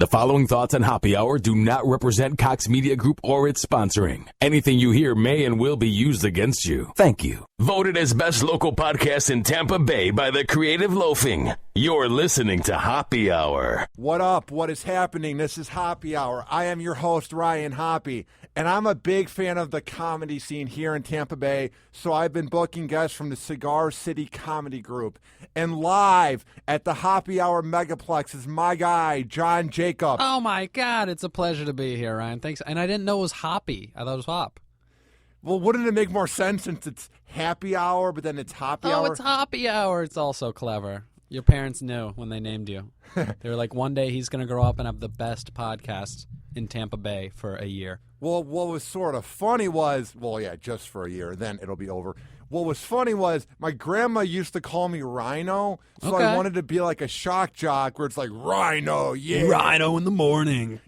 The following thoughts on Hoppe Hour do not represent Cox Media Group or its sponsoring. Anything you hear may and will be used against you. Thank you. Voted as best local podcast in Tampa Bay by the Creative Loafing. You're listening to Hoppe Hour. What up? What is happening? This is Hoppe Hour. I am your host, Ryan Hoppe, and I'm a big fan of the comedy scene here in Tampa Bay, so I've been booking guests from the Cigar City Comedy Group. And live at the Hoppe Hour Megaplex is my guy, John Jacob. Oh, my God. It's a pleasure to be here, Ryan. Thanks. And I didn't know it was Hoppy. I thought it was Hop. Well, wouldn't it make more sense since it's Happy Hour, but then it's Hoppe Hour? Oh, it's Hoppy Hour. It's also clever. Your parents knew when they named you. They were like, one day he's going to grow up and have the best podcast in Tampa Bay for a year. Well, what was sort of funny was, just for a year, then it'll be over. What was funny was my grandma used to call me Rhino, so Okay. I wanted to be like a shock jock where it's like, Rhino, yeah. Rhino in the morning.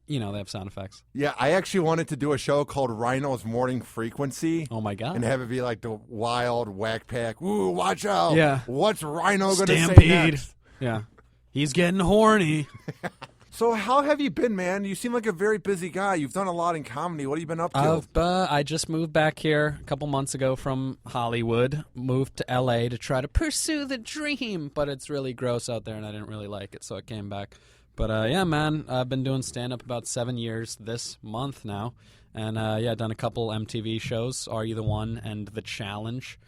You know, they have sound effects. Yeah, I actually wanted to do a show called Rhino's Morning Frequency. Oh, my God. And have it be like the wild whack pack. Ooh, watch out. Yeah. What's Rhino going to say Stampede. next? Yeah. He's getting horny. So how have you been, man? You seem like a very busy guy. You've done a lot in comedy. What have you been up to? I just moved back here a couple months ago from Hollywood. Moved to L.A. to try to pursue the dream. But it's really gross out there, and I didn't really like it, so I came back. But, yeah, man, I've been doing stand-up about 7 years this month now. And, yeah, done a couple MTV shows, Are You the One and The Challenge.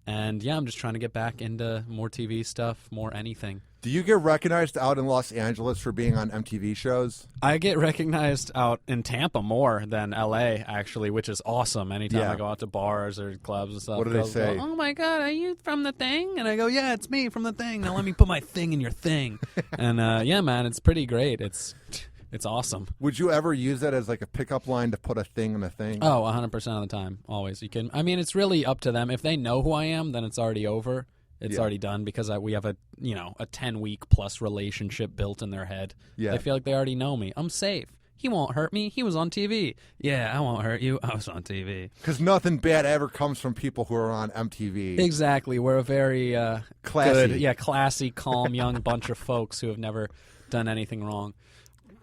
And, yeah, I'm just trying to get back into more TV stuff, more anything. Do you get recognized out in Los Angeles for being on MTV shows? I get recognized out in Tampa more than L.A., actually, which is awesome. Anytime Yeah. I go out to bars or clubs and stuff. What do they girls say? Go, oh, my God, are you from the thing? And I go, yeah, it's me from the thing. Now let me put my thing in your thing. And, yeah, man, it's pretty great. It's awesome. Would you ever use that as like a pickup line to put a thing in a thing? Oh, 100% of the time. Always. You can. I mean, it's really up to them. If they know who I am, then it's already over. It's already done because we have a 10-week plus relationship built in their head. Yeah. They feel like they already know me. I'm safe. He won't hurt me. He was on TV. Yeah, I won't hurt you. I was on TV. Because nothing bad ever comes from people who are on MTV. Exactly. We're a very Classy. good, classy, calm, young bunch of folks who have never done anything wrong.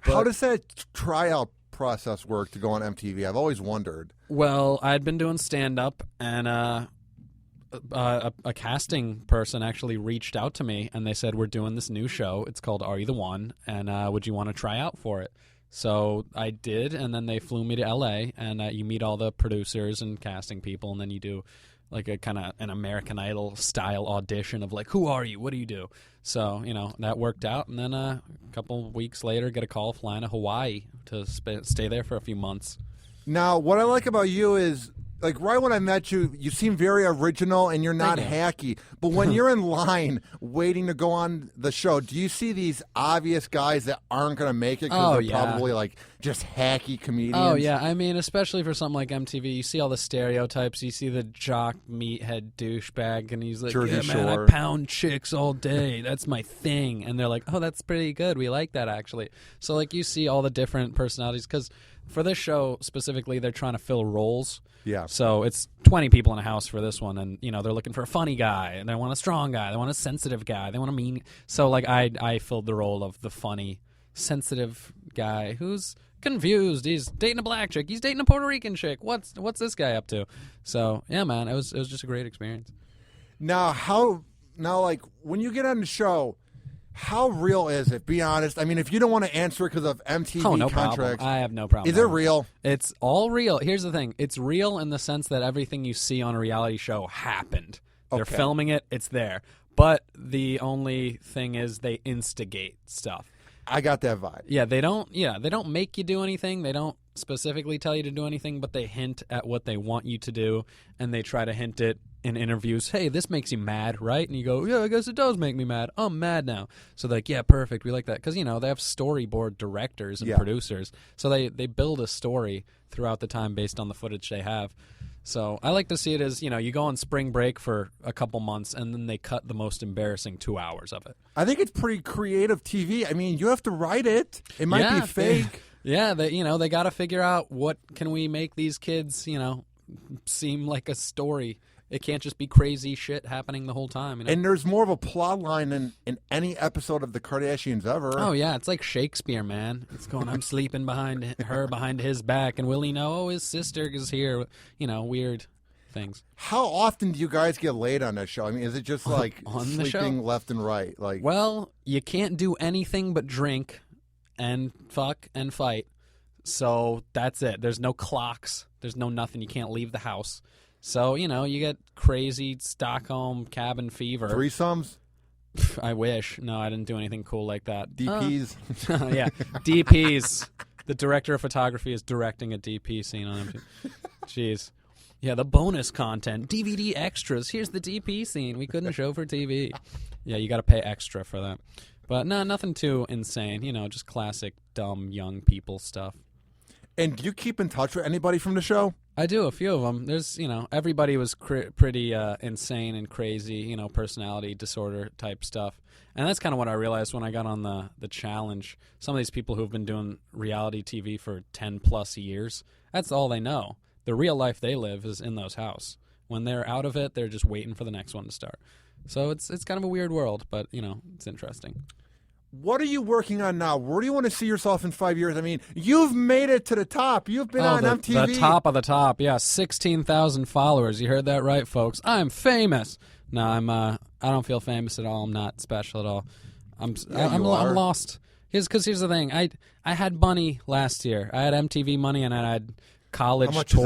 How does that tryout process work to go on MTV? I've always wondered. Well, I'd been doing stand-up, and a casting person actually reached out to me, and they said, we're doing this new show. It's called Are You the One? And would you want to try out for it? So I did, and then they flew me to L.A., and you meet all the producers and casting people, and then you do like a kind of an American Idol style audition of like, who are you? What do you do? So, that worked out. And then a couple weeks later, get a call flying to Hawaii to stay there for a few months. Now, what I like about you is, like, right when I met you, you seem very original and you're not hacky. But when you're in line waiting to go on the show, do you see these obvious guys that aren't going to make it because they're probably, like, just hacky comedians? Oh, yeah. I mean, especially for something like MTV, you see all the stereotypes. You see the jock meathead douchebag, and he's like, Jersey man, Shore. I pound chicks all day. That's my thing. And they're like, oh, that's pretty good. We like that, actually. So, like, you see all the different personalities because for this show specifically, they're trying to fill roles. Yeah. So it's 20 people in a house for this one, and they're looking for a funny guy, and they want a strong guy, they want a sensitive guy, they want a mean. So like I filled the role of the funny, sensitive guy who's confused. He's dating a black chick, he's dating a Puerto Rican chick. What's this guy up to? So yeah, man, it was just a great experience. Now like when you get on the show, how real is it? Be honest. I mean, if you don't want to answer it because of MTV no contracts. problem. I have no problem. Is it real? It's all real. Here's the thing. It's real in the sense that everything you see on a reality show happened. They're Okay. filming it. It's there. But the only thing is they instigate stuff. I got that vibe. Yeah, they don't make you do anything. They don't specifically tell you to do anything, but they hint at what they want you to do, and they try to hint it in interviews. Hey, this makes you mad, right? And you go, yeah, I guess it does make me mad. I'm mad now. So they're like, yeah, perfect. We like that. Because, they have storyboard directors and producers. So they build a story throughout the time based on the footage they have. So I like to see it as, you go on spring break for a couple months, and then they cut the most embarrassing 2 hours of it. I think it's pretty creative TV. I mean, you have to write it. It might be fake. Yeah, they got to figure out what can we make these kids, seem like a story It can't just be crazy shit happening the whole time. You know? And there's more of a plot line in any episode of the Kardashians ever. Oh, yeah. It's like Shakespeare, man. It's going, I'm sleeping behind his back, and will he know? Oh, his sister is here. You know, weird things. How often do you guys get laid on that show? I mean, is it just like on sleeping left and right? Like, well, you can't do anything but drink and fuck and fight. So that's it. There's no clocks. There's no nothing. You can't leave the house. So, you know, you get crazy Stockholm cabin fever. Threesomes? I wish. No, I didn't do anything cool like that. DPs? Yeah, DPs. The director of photography is directing a DP scene on him. Jeez. Yeah, the bonus content, DVD extras. Here's the DP scene we couldn't show for TV. Yeah, you got to pay extra for that. But no, nothing too insane. You know, just classic dumb young people stuff. And do you keep in touch with anybody from the show? I do, a few of them. There's, you know, everybody was pretty insane and crazy, you know, personality disorder type stuff. And that's kind of what I realized when I got on the challenge. Some of these people who've been doing reality TV for 10 plus years, that's all they know. The real life they live is in those houses. When they're out of it, they're just waiting for the next one to start. So it's kind of a weird world, but, you know, it's interesting. What are you working on now? Where do you want to see yourself in 5 years? I mean, you've made it to the top. You've been on MTV. The top of the top, yeah. 16,000 followers. You heard that right, folks. I'm famous. No, I don't feel famous at all. I'm not special at all. I'm lost. Here's the thing. I had money last year. I had MTV money and I had college tour. How much is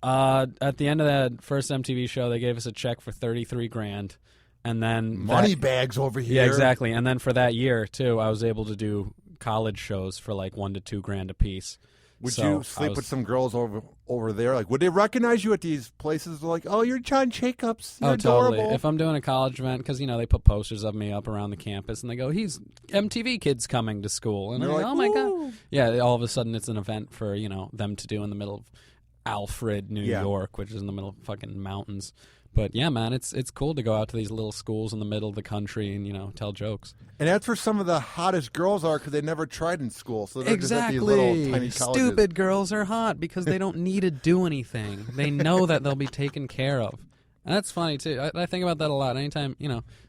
that? At the end of that first MTV show, they gave us a check for $33,000. And then money bags over here. Yeah, exactly. And then for that year too, I was able to do college shows for like $1,000 to $2,000 a piece. Would you sleep with some girls over there? Like, would they recognize you at these places? They're like, oh, you're John Jacobs. You're adorable. Totally. If I'm doing a college event, because you know they put posters of me up around the campus, and they go, "He's MTV kids coming to school," and I'm like, "Oh my god!" Yeah, all of a sudden it's an event for them to do in the middle of Alfred, New York, which is in the middle of fucking mountains. But yeah, man, it's cool to go out to these little schools in the middle of the country and tell jokes. And that's where some of the hottest girls are because they never tried in school, so they're exactly. just at these little tiny colleges. Stupid girls are hot because they don't need to do anything. They know that they'll be taken care of. And that's funny too. I think about that a lot. Anytime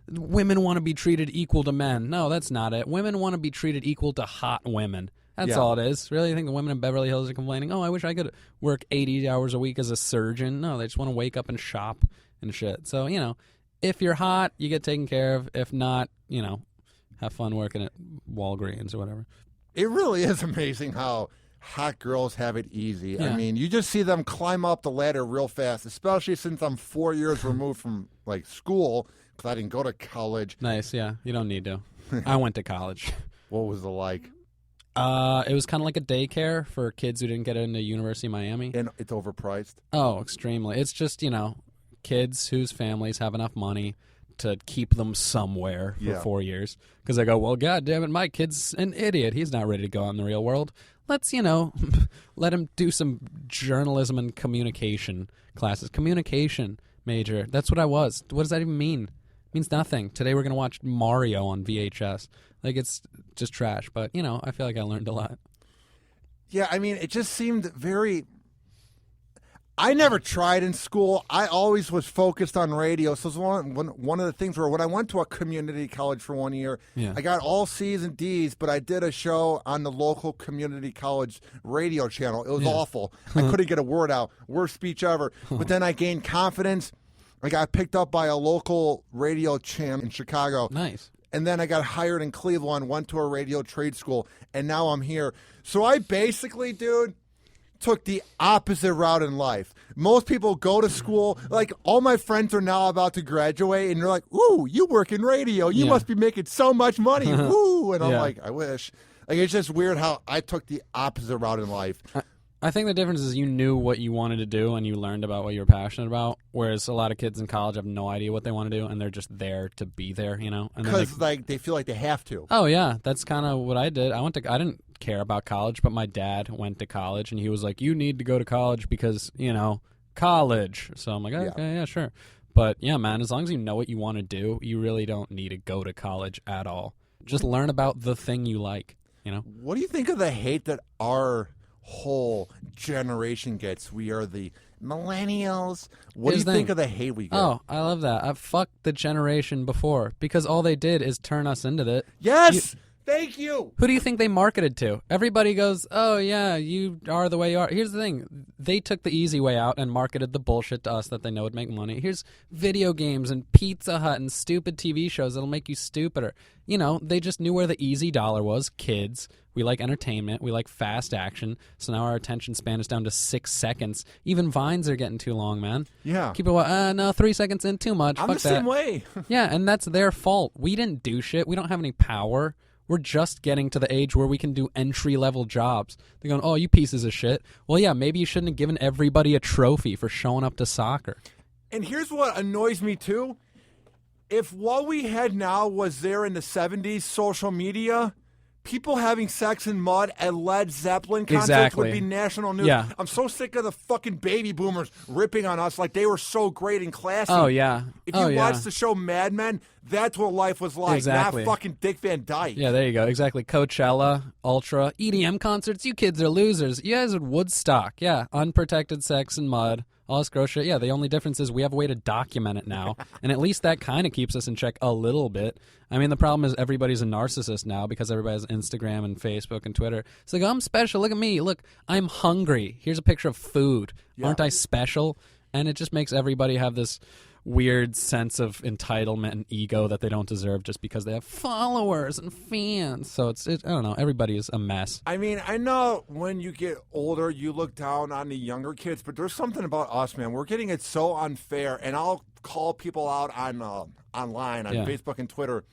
women want to be treated equal to men. No, that's not it. Women want to be treated equal to hot women. That's all it is. Really, you think the women in Beverly Hills are complaining? Oh, I wish I could work 80 hours a week as a surgeon. No, they just want to wake up and shop and shit. So, if you're hot, you get taken care of. If not, have fun working at Walgreens or whatever. It really is amazing how hot girls have it easy. Yeah. I mean, you just see them climb up the ladder real fast, especially since I'm 4 years removed from, school because I didn't go to college. Nice, yeah. You don't need to. I went to college. What was it like? It was kind of like a daycare for kids who didn't get into University of Miami. And it's overpriced? Oh, extremely. It's just, kids whose families have enough money to keep them somewhere for 4 years. Because they go, well, God damn it, my kid's an idiot. He's not ready to go out in the real world. Let's, let him do some journalism and communication classes. Communication major. That's what I was. What does that even mean? It means nothing. Today we're going to watch Mario on VHS. It's just trash. But, I feel like I learned a lot. Yeah, I mean, it just seemed very... I never tried in school. I always was focused on radio. So it was one of the things where when I went to a community college for 1 year, I got all C's and D's, but I did a show on the local community college radio channel. It was awful. I couldn't get a word out. Worst speech ever. But then I gained confidence. I got picked up by a local radio channel in Chicago. Nice. And then I got hired in Cleveland, went to a radio trade school, and now I'm here. So I basically, dude... took the opposite route in life. Most people go to school, all my friends are now about to graduate, and they're like, ooh, you work in radio. You must be making so much money. Ooh. And I'm like, I wish. It's just weird how I took the opposite route in life. I think the difference is you knew what you wanted to do and you learned about what you were passionate about, whereas a lot of kids in college have no idea what they want to do, and they're just there to be there, Because they feel like they have to. Oh, yeah. That's kind of what I did. I didn't care about college, but my dad went to college, and he was like, you need to go to college because, college. So I'm like, okay, yeah, sure. But, yeah, man, as long as you know what you want to do, you really don't need to go to college at all. Just learn about the thing you like, What do you think of the hate that our whole generation gets? We are the millennials. What do Here's you the think thing. of the hate we get? Oh, I love that. I fucked the generation before because all they did is turn us into it. Yes! Thank you! Who do you think they marketed to? Everybody goes, oh, yeah, you are the way you are. Here's the thing. They took the easy way out and marketed the bullshit to us that they know would make money. Here's video games and Pizza Hut and stupid TV shows that'll make you stupider. You know, they just knew where the easy dollar was. Kids. We like entertainment. We like fast action. So now our attention span is down to 6 seconds. Even Vines are getting too long, man. Yeah. Keep it, no, 3 seconds in, too much. I'm Fuck the same that. way. Yeah, and that's their fault. We didn't do shit. We don't have any power. We're just getting to the age where we can do entry-level jobs. They're going, oh, you pieces of shit. Well, yeah, maybe you shouldn't have given everybody a trophy for showing up to soccer. And here's what annoys me, too. If what we had now was there in the 70s, social media, people having sex in mud at Led Zeppelin concerts Exactly. would be national news. Yeah. I'm so sick of the fucking baby boomers ripping on us like they were so great and classy. Oh, yeah. If you watch the show Mad Men, that's what life was like, Exactly. not fucking Dick Van Dyke. Yeah, there you go. Exactly. Coachella, Ultra, EDM concerts. You kids are losers. You guys are Woodstock. Yeah, unprotected sex and mud. All this gross shit. Yeah, the only difference is we have a way to document it now. And at least that kind of keeps us in check a little bit. I mean, the problem is everybody's a narcissist now because everybody has Instagram and Facebook and Twitter. It's like, I'm special. Look at me. Look, I'm hungry. Here's a picture of food. Yeah. Aren't I special? And it just makes everybody have this weird sense of entitlement and ego that they don't deserve just because they have followers and fans. So I don't know, everybody is a mess. I mean, I know when you get older, you look down on the younger kids, but there's something about us, man. We're getting it so unfair, and I'll call people out on online, on Facebook and Twitter,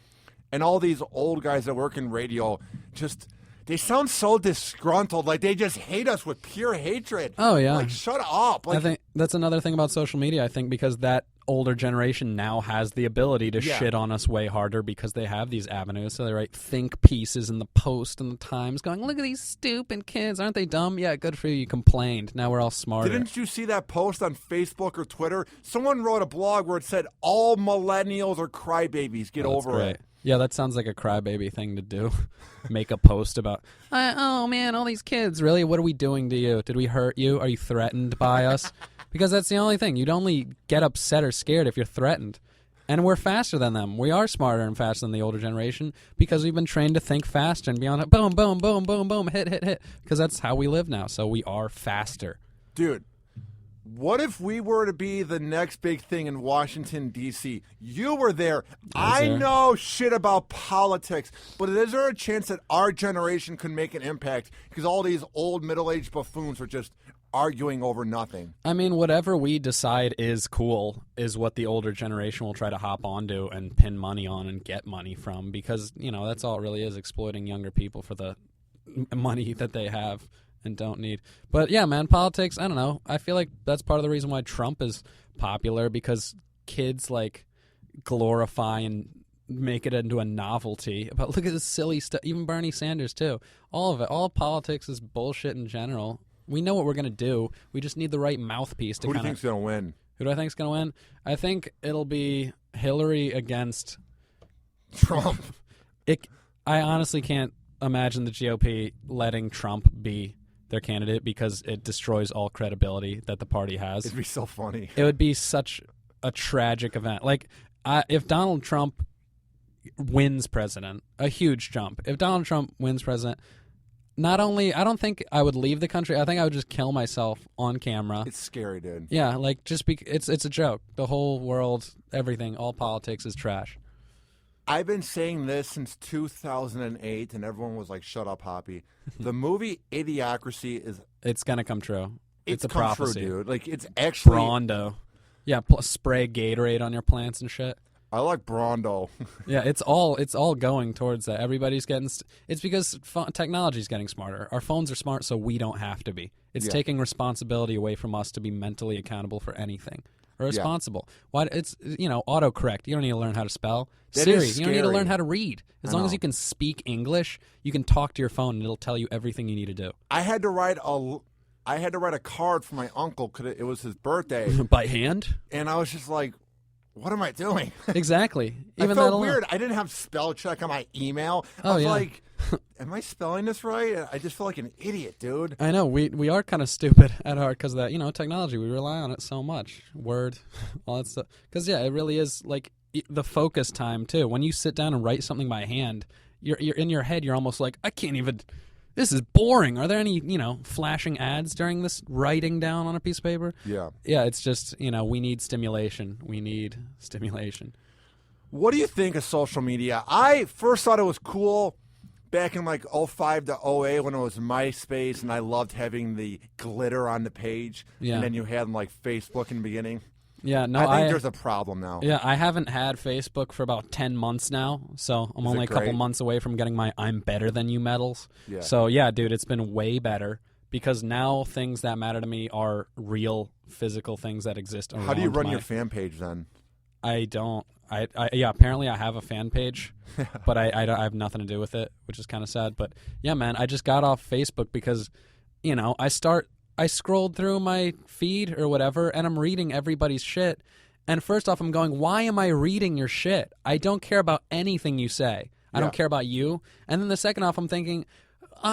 and all these old guys that work in radio just... They sound so disgruntled, like they just hate us with pure hatred. Oh, yeah. Like, shut up. Like, I think that's another thing about social media, I think, because that older generation now has the ability to shit on us way harder because they have these avenues. So they write think pieces in the Post and the Times going, look at these stupid kids. Aren't they dumb? Yeah, good for you. You complained. Now we're all smarter. Didn't you see that post on Facebook or Twitter? Someone wrote a blog where it said, all millennials are crybabies. Get over great. it. Yeah, that sounds like a crybaby thing to do. Make a post about, oh, man, all these kids. Really? What are we doing to you? Did we hurt you? Are you threatened by us? Because that's the only thing. You'd only get upset or scared if you're threatened. And we're faster than them. We are smarter and faster than the older generation because we've been trained to think faster and be on it. Boom, boom, boom, boom, boom, hit, hit, hit. Because that's how we live now. So we are faster. Dude, what if we were to be the next big thing in Washington, D.C.? You were there. I know shit about politics, but is there a chance that our generation could make an impact? Because all these old middle-aged buffoons are just arguing over nothing. I mean, whatever we decide is cool is what the older generation will try to hop onto and pin money on and get money from because, you know, that's all it really is, exploiting younger people for the money that they have and don't need. But yeah, man, politics, I don't know. I feel like that's part of the reason why Trump is popular because kids like glorify and make it into a novelty about look at this silly stuff. Even Bernie Sanders too. All of it. All politics is bullshit in general. We know what we're going to do. We just need the right mouthpiece to Who do kind you of... think's going to win? Who do I think's going to win? I think it'll be Hillary against Trump. I honestly can't imagine the GOP letting Trump be their candidate because it destroys all credibility that the party has. It'd be so funny. It would be such a tragic event. Like, if Donald Trump wins president, a huge jump. If Donald Trump wins president... Not only, I don't think I would leave the country. I think I would just kill myself on camera. It's scary, dude. Yeah, like it's a joke. The whole world, everything, all politics is trash. I've been saying this since 2008, and everyone was like, "Shut up, Hoppy." The movie Idiocracy is. It's gonna come true. It's a come prophecy, true, dude. Like it's actually Brondo. Yeah, spray Gatorade on your plants and shit. I like Brondo. Yeah, it's all going towards that. Everybody's getting. It's because technology's getting smarter. Our phones are smart, so we don't have to be. It's taking responsibility away from us to be mentally accountable for anything or responsible. Why? It's autocorrect. You don't need to learn how to spell. Siri, you don't need to learn how to read. As long as you can speak English, you can talk to your phone, and it'll tell you everything you need to do. I had to write a card for my uncle because it was his birthday By hand, and I was just like. what am I doing? Exactly. I Even felt that alone. weird. I didn't have spell check on my email. I Oh, was yeah. like, am I spelling this right? I just feel like an idiot, dude. I know we are kind of stupid at heart because of that, technology. We rely on it so much. Word, all that stuff. Because it really is like the focus time too. When you sit down and write something by hand, you're in your head. You're almost like, I can't even. This is boring. Are there any flashing ads during this writing down on a piece of paper? Yeah. Yeah, it's just we need stimulation. We need stimulation. What do you think of social media? I first thought it was cool back in like 05 to 08 when it was MySpace, and I loved having the glitter on the page. Yeah. And then you had like Facebook in the beginning. Yeah, no, I think there's a problem now. Yeah, I haven't had Facebook for about 10 months now, so I'm only a couple months away from getting my I'm better than you medals. Yeah. So, yeah, dude, it's been way better because now things that matter to me are real physical things that exist around. How do you run your fan page then? I don't. Yeah, apparently I have a fan page, but I have nothing to do with it, which is kind of sad. But, yeah, man, I just got off Facebook because, I scrolled through my feed or whatever, and I'm reading everybody's shit. And first off, I'm going, why am I reading your shit? I don't care about anything you say. I don't care about you. And then the second off, I'm thinking,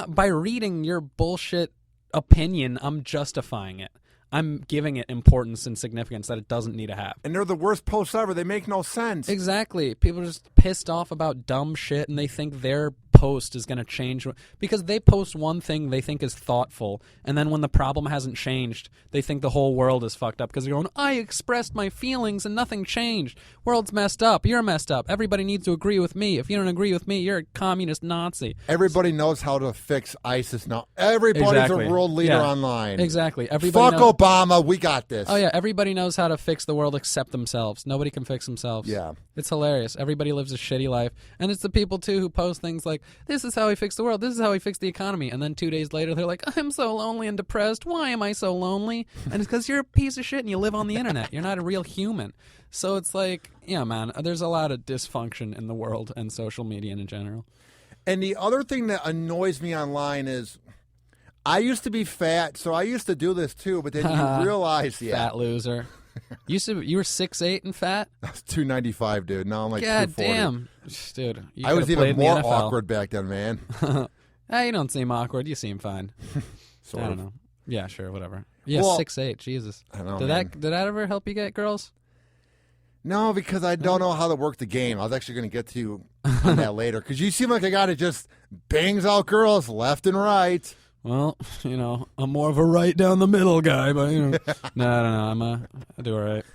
by reading your bullshit opinion, I'm justifying it. I'm giving it importance and significance that it doesn't need to have. And they're the worst posts ever. They make no sense. Exactly. People are just pissed off about dumb shit, and they think their post is going to change because they post one thing they think is thoughtful, and then when the problem hasn't changed, they think the whole world is fucked up because they're going, I expressed my feelings and nothing changed. World's messed up. You're messed up. Everybody needs to agree with me. If you don't agree with me, you're a communist Nazi. Everybody knows how to fix ISIS now. Everybody's Exactly. a world leader Yeah. online. Exactly. Everybody Fuck Obama. We got this. Oh, yeah. Everybody knows how to fix the world except themselves. Nobody can fix themselves. Yeah. It's hilarious. Everybody lives a shitty life. And it's the people, too, who post things like, this is how we fix the world. This is how we fix the economy. And then 2 days later, they're like, I'm so lonely and depressed. Why am I so lonely? And it's because you're a piece of shit and you live on the internet. You're not a real human. So it's like, yeah, man, there's a lot of dysfunction in the world and social media in general. And the other thing that annoys me online is I used to be fat, so I used to do this too, but then you realize, Fat loser. You were 6'8" and fat? I was 295, dude. Now I'm like God 240. damn. Dude, you I was could've even played in more the NFL. awkward back then, man. You don't seem awkward. You seem fine. Sort I don't of. know. Yeah, sure, whatever. Yeah, Well, 6'8". Jesus. I know, Did man. that ever help you get girls? No, because I don't know how to work the game. I was actually going to get to you on that later. Because you seem like a guy that just bangs out girls left and right. Well, I'm more of a right down the middle guy, but no, I don't know. I do all right.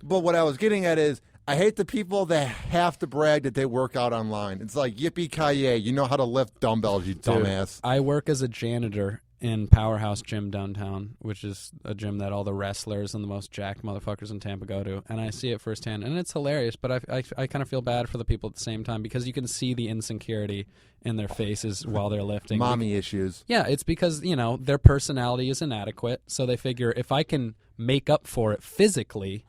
But what I was getting at is I hate the people that have to brag that they work out online. It's like, yippee-ki-yay, you know how to lift dumbbells, you dumbass. I work as a janitor in Powerhouse Gym downtown, which is a gym that all the wrestlers and the most jacked motherfuckers in Tampa go to, and I see it firsthand, and it's hilarious, but I kind of feel bad for the people at the same time because you can see the insecurity in their faces while they're lifting. Mommy issues. Yeah, it's because, their personality is inadequate, so they figure if I can make up for it physically,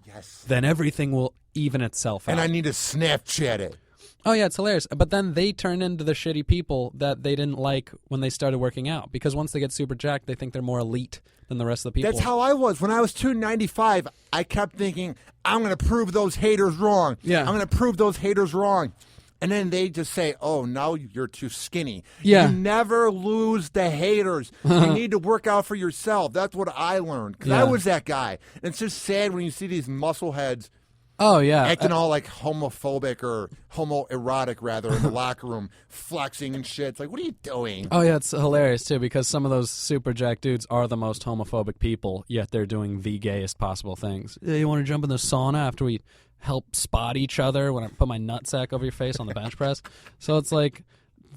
then everything will even itself out. And I need to Snapchat it. Oh, yeah, it's hilarious. But then they turn into the shitty people that they didn't like when they started working out. Because once they get super jacked, they think they're more elite than the rest of the people. That's how I was. When I was 295, I kept thinking, I'm going to prove those haters wrong. Yeah. I'm going to prove those haters wrong. And then they just say, oh, now you're too skinny. Yeah. You never lose the haters. You need to work out for yourself. That's what I learned. Because Yeah. I was that guy. And it's just sad when you see these muscle heads Oh, yeah. acting all like homophobic or homoerotic, rather, in the locker room, flexing and shit. It's like, what are you doing? Oh, yeah, it's hilarious, too, because some of those super jacked dudes are the most homophobic people, yet they're doing the gayest possible things. Yeah, you want to jump in the sauna after we help spot each other when I put my nutsack over your face on the bench press? So it's like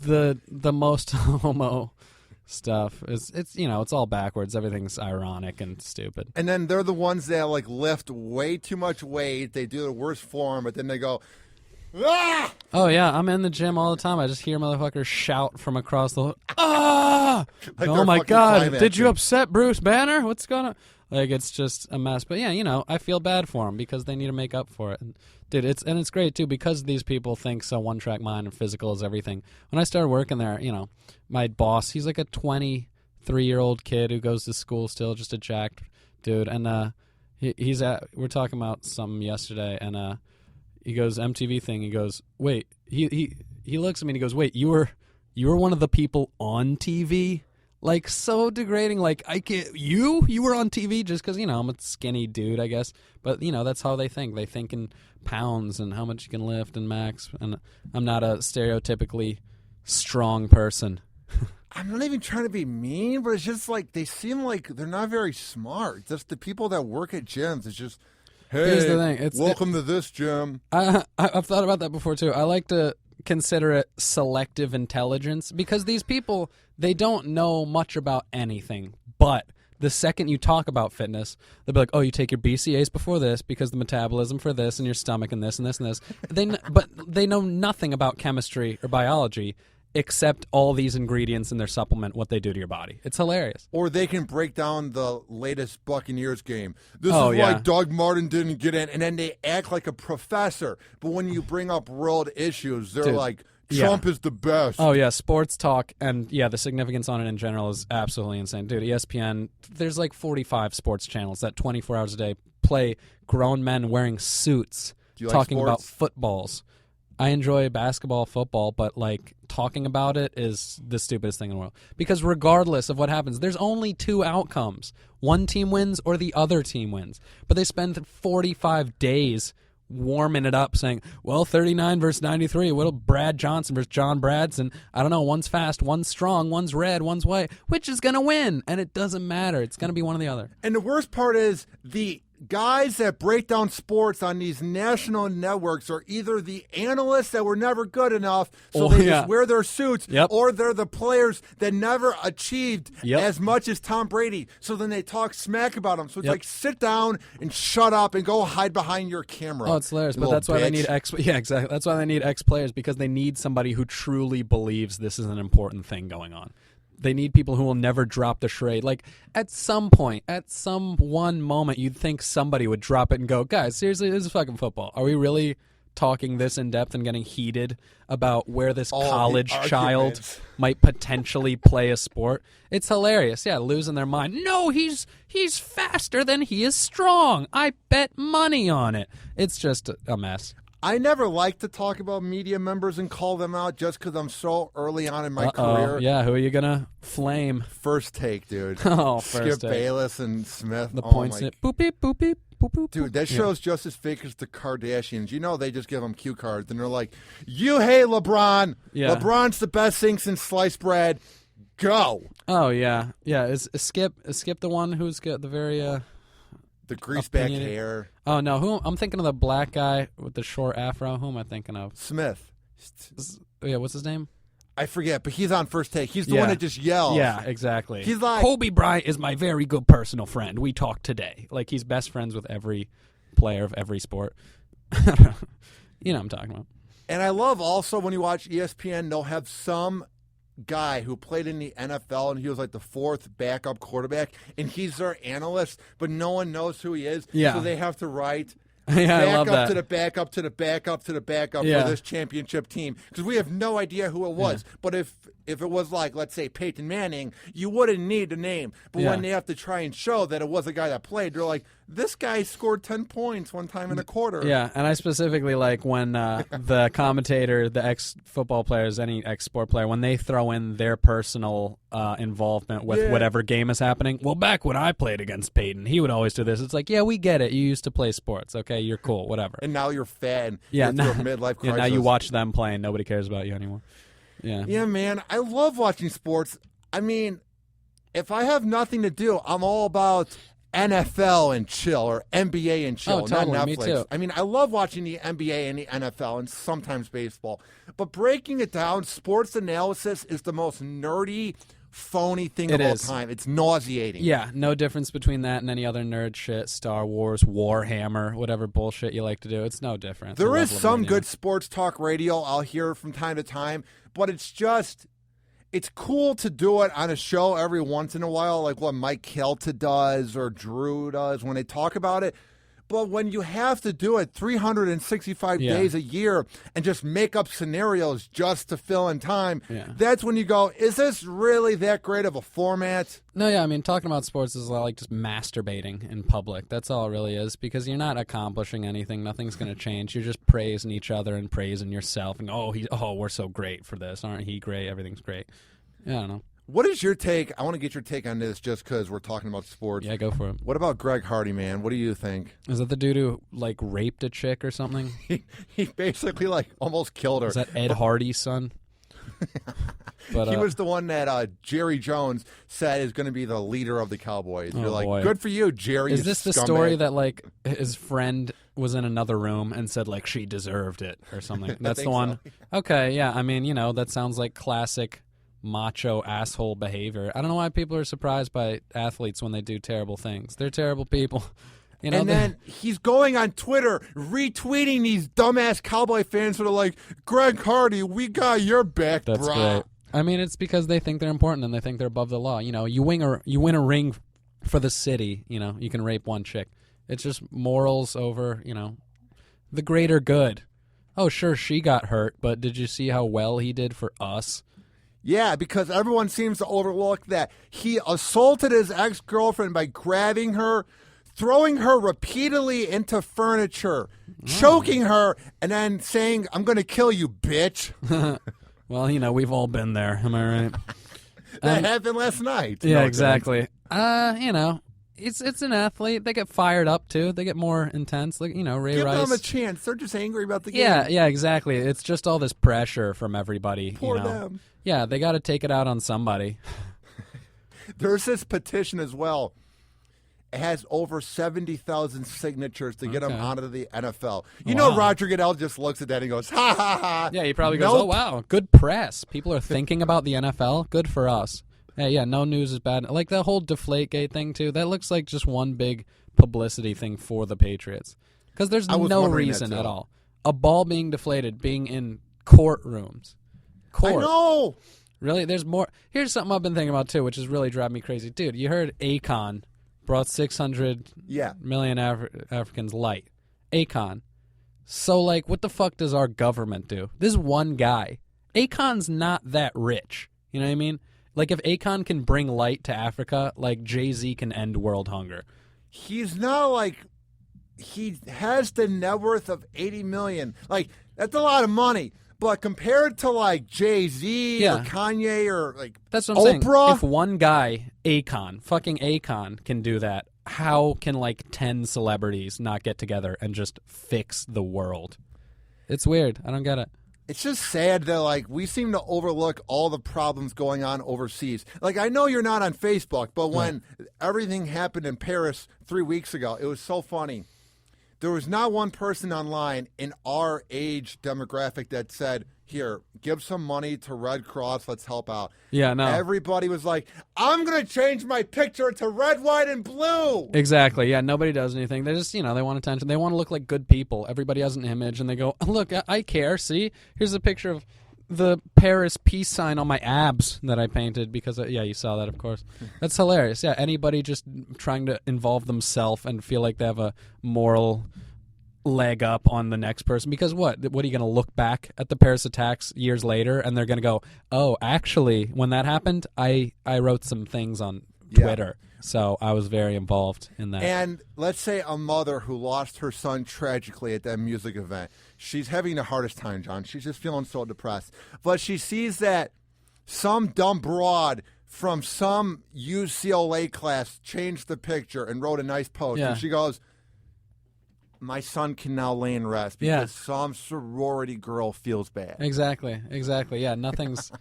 the most homo stuff. It's all backwards. Everything's ironic and stupid. And then they're the ones that like lift way too much weight. They do the worst form, but then they go, ah! Oh, yeah, I'm in the gym all the time. I just hear motherfuckers shout from across the ah! Like Oh, they're my fucking God. climaxing. Did you upset Bruce Banner? What's going on? Like, it's just a mess. But, yeah, I feel bad for them because they need to make up for it. And, dude, it's great, too, because these people think so one-track mind and physical is everything. When I started working there, my boss, he's like a 23-year-old kid who goes to school still, just a jacked dude. And We're talking about something yesterday, and he goes, MTV thing. He goes, wait. He looks at me and he goes, wait, you were one of the people on TV? Like, so degrading. Like, I can't. You were on TV just because, I'm a skinny dude, I guess. But, that's how they think. They think in pounds and how much you can lift and max. And I'm not a stereotypically strong person. I'm not even trying to be mean, but it's just like they seem like they're not very smart. Just the people that work at gyms, it's just, hey, here's the thing. Welcome to this gym. I've thought about that before, too. I like to consider it selective intelligence because these people, they don't know much about anything. But the second you talk about fitness, they'll be like, oh, you take your BCAAs before this because the metabolism for this and your stomach and this and this and this. But they know nothing about chemistry or biology except all these ingredients in their supplement, what they do to your body. It's hilarious. Or they can break down the latest Buccaneers game. This is why Doug Martin didn't get in. And then they act like a professor. But when you bring up world issues, they're like, Trump is the best. Oh, yeah, sports talk and, the significance on it in general is absolutely insane. Dude, ESPN, there's like 45 sports channels that 24 hours a day play grown men wearing suits talking about footballs. I enjoy basketball, football, but, like, talking about it is the stupidest thing in the world. Because regardless of what happens, there's only two outcomes. One team wins or the other team wins. But they spend 45 days warming it up saying, well, 39 versus 93, what'll Brad Johnson versus John Bradson? I don't know, one's fast, one's strong, one's red, one's white. Which is going to win? And it doesn't matter. It's going to be one or the other. And the worst part is the guys that break down sports on these national networks are either the analysts that were never good enough, so they just wear their suits, or they're the players that never achieved as much as Tom Brady. So then they talk smack about him. So it's like, sit down and shut up and go hide behind your camera. Oh, it's hilarious. But that's why they need exactly. That's why they need ex-players, because they need somebody who truly believes this is an important thing going on. They need people who will never drop the charade. Like, at some point, at some one moment, you'd think somebody would drop it and go, guys, seriously, this is fucking football. Are we really talking this in depth and getting heated about where this college child might potentially play a sport? It's hilarious. Yeah, losing their mind. No, he's faster than he is strong. I bet money on it. It's just a mess. I never like to talk about media members and call them out just because I'm so early on in my career. Yeah, who are you going to flame? First Take, dude. Skip Bayless and Smith. The points. Boop, beep, boop, beep. Boop, boop, dude, that show's just as fake as the Kardashians. They just give them cue cards, and they're like, you hate LeBron. Yeah. LeBron's the best thing since sliced bread. Go. Oh, yeah. Yeah, is Skip the one who's got the very... the grease back hair. Oh, no. I'm thinking of the black guy with the short afro. Who am I thinking of? Smith. Yeah, what's his name? I forget, but he's on First Take. He's the one that just yells. Yeah, exactly. He's like, Kobe Bryant is my very good personal friend. We talked today. Like, he's best friends with every player of every sport. You know what I'm talking about. And I love also when you watch ESPN, they'll have some guy who played in the NFL and he was like the fourth backup quarterback, and he's their analyst, but no one knows who he is. Yeah. So they have to write backup to the backup to the backup to the backup for this championship team, because we have no idea who it was. But if it was like, let's say, Peyton Manning, you wouldn't need the name. But when they have to try and show that it was a guy that played, they're like, this guy scored 10 points one time in a quarter. Yeah, and I specifically like when the commentator, the ex-football players, any ex-sport player, when they throw in their personal involvement with whatever game is happening. Well, back when I played against Peyton, he would always do this. It's like, yeah, we get it. You used to play sports. Okay, you're cool, whatever. And now you're fat. Yeah, now, midlife crisis. Yeah, now you watch them play and nobody cares about you anymore. Yeah, man. I love watching sports. I mean, if I have nothing to do, I'm all about NFL and chill, or NBA and chill, totally, not Netflix. Me too. I mean, I love watching the NBA and the NFL and sometimes baseball. But breaking it down, sports analysis is the most nerdy, phony thing of all time. It's nauseating. Yeah, no difference between that and any other nerd shit, Star Wars, Warhammer, whatever bullshit you like to do. It's no different. There is some good sports talk radio I'll hear from time to time, but it's cool to do it on a show every once in a while, like what Mike Kelta does or Drew does when they talk about it. But when you have to do it 365 days a year and just make up scenarios just to fill in time, that's when you go, is this really that great of a format? No, yeah, I mean, talking about sports is like just masturbating in public. That's all it really is, because you're not accomplishing anything. Nothing's going to change. You're just praising each other and praising yourself. And, we're so great for this. Aren't he great? Everything's great. Yeah, I don't know. What is your take? I want to get your take on this just because we're talking about sports. Yeah, go for it. What about Greg Hardy, man? What do you think? Is that the dude who, like, raped a chick or something? he basically, like, almost killed her. Is that Ed Hardy's son? But, he was the one that Jerry Jones said is going to be the leader of the Cowboys. You're like, boy. Good for you, Jerry. Is this the story that, like, his friend was in another room and said, like, she deserved it or something? That's the one? So. Okay, yeah. I mean, that sounds like classic macho asshole behavior. I don't know why people are surprised by athletes when they do terrible things. They're terrible people. And then he's going on Twitter retweeting these dumbass Cowboy fans that are like, Greg Hardy, we got your back, That's bro. Great. I mean, it's because they think they're important and they think they're above the law. You win a ring for the city. You can rape one chick. It's just morals over, the greater good. Oh, sure, she got hurt, but did you see how well he did for us? Yeah, because everyone seems to overlook that he assaulted his ex-girlfriend by grabbing her, throwing her repeatedly into furniture, choking her, and then saying, I'm going to kill you, bitch. Well, we've all been there. Am I right? That happened last night. Yeah, exactly. It's an athlete. They get fired up, too. They get more intense. Like, Ray Give Rice. them a chance. They're just angry about the game. Yeah, exactly. It's just all this pressure from everybody. Poor them. Yeah, they got to take it out on somebody. There's this petition as well. It has over 70,000 signatures to get him out of the NFL. You know, Roger Goodell just looks at that and goes, ha, ha, ha. Yeah, he probably goes, oh, wow, good press. People are thinking about the NFL. Good for us. Hey, yeah, no news is bad. Like the whole Deflategate thing, too, that looks like just one big publicity thing for the Patriots. Because there's no reason at all. A ball being deflated, being in courtrooms. I know. Really? There's more. Here's something I've been thinking about, too, which is really driving me crazy. Dude, you heard Akon brought 600 million Africans light. Akon. So, like, what the fuck does our government do? This one guy. Akon's not that rich. You know what I mean? Like, if Akon can bring light to Africa, like, Jay-Z can end world hunger. He's not like... He has the net worth of $80 million. Like, that's a lot of money. But compared to, like, Jay-Z or Kanye or, like, that's what I'm Oprah... saying. If one guy, fucking Akon, can do that, how can, like, 10 celebrities not get together and just fix the world? It's weird. I don't get it. It's just sad that, like, we seem to overlook all the problems going on overseas. Like, I know you're not on Facebook, but when everything happened in Paris 3 weeks ago, it was so funny. There was not one person online in our age demographic that said, here, give some money to Red Cross, let's help out. Yeah, no. Everybody was like, I'm going to change my picture to red, white, and blue. Exactly, yeah, nobody does anything. They just, they want attention. They want to look like good people. Everybody has an image, and they go, look, I care, see? Here's a picture of the Paris peace sign on my abs that I painted because, you saw that, of course. That's hilarious. Yeah, anybody just trying to involve themselves and feel like they have a moral leg up on the next person. Because what are you going to look back at the Paris attacks years later and they're going to go, oh, actually, when that happened, I wrote some things on Twitter. So I was very involved in that. And let's say a mother who lost her son tragically at that music event. She's having the hardest time, John. She's just feeling so depressed. But she sees that some dumb broad from some UCLA class changed the picture and wrote a nice post. Yeah. And she goes, my son can now lay in rest because some sorority girl feels bad. Exactly. Yeah, nothing's...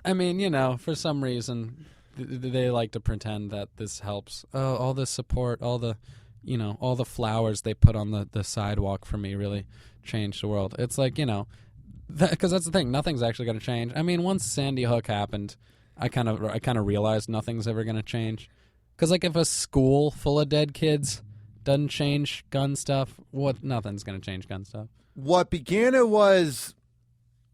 I mean, for some reason... They like to pretend that this helps. Oh, all the support, all the flowers they put on the sidewalk for me really changed the world. It's like, because that's the thing. Nothing's actually going to change. I mean, once Sandy Hook happened, I kind of realized nothing's ever going to change. Because, like, if a school full of dead kids doesn't change gun stuff, nothing's going to change gun stuff. What began it was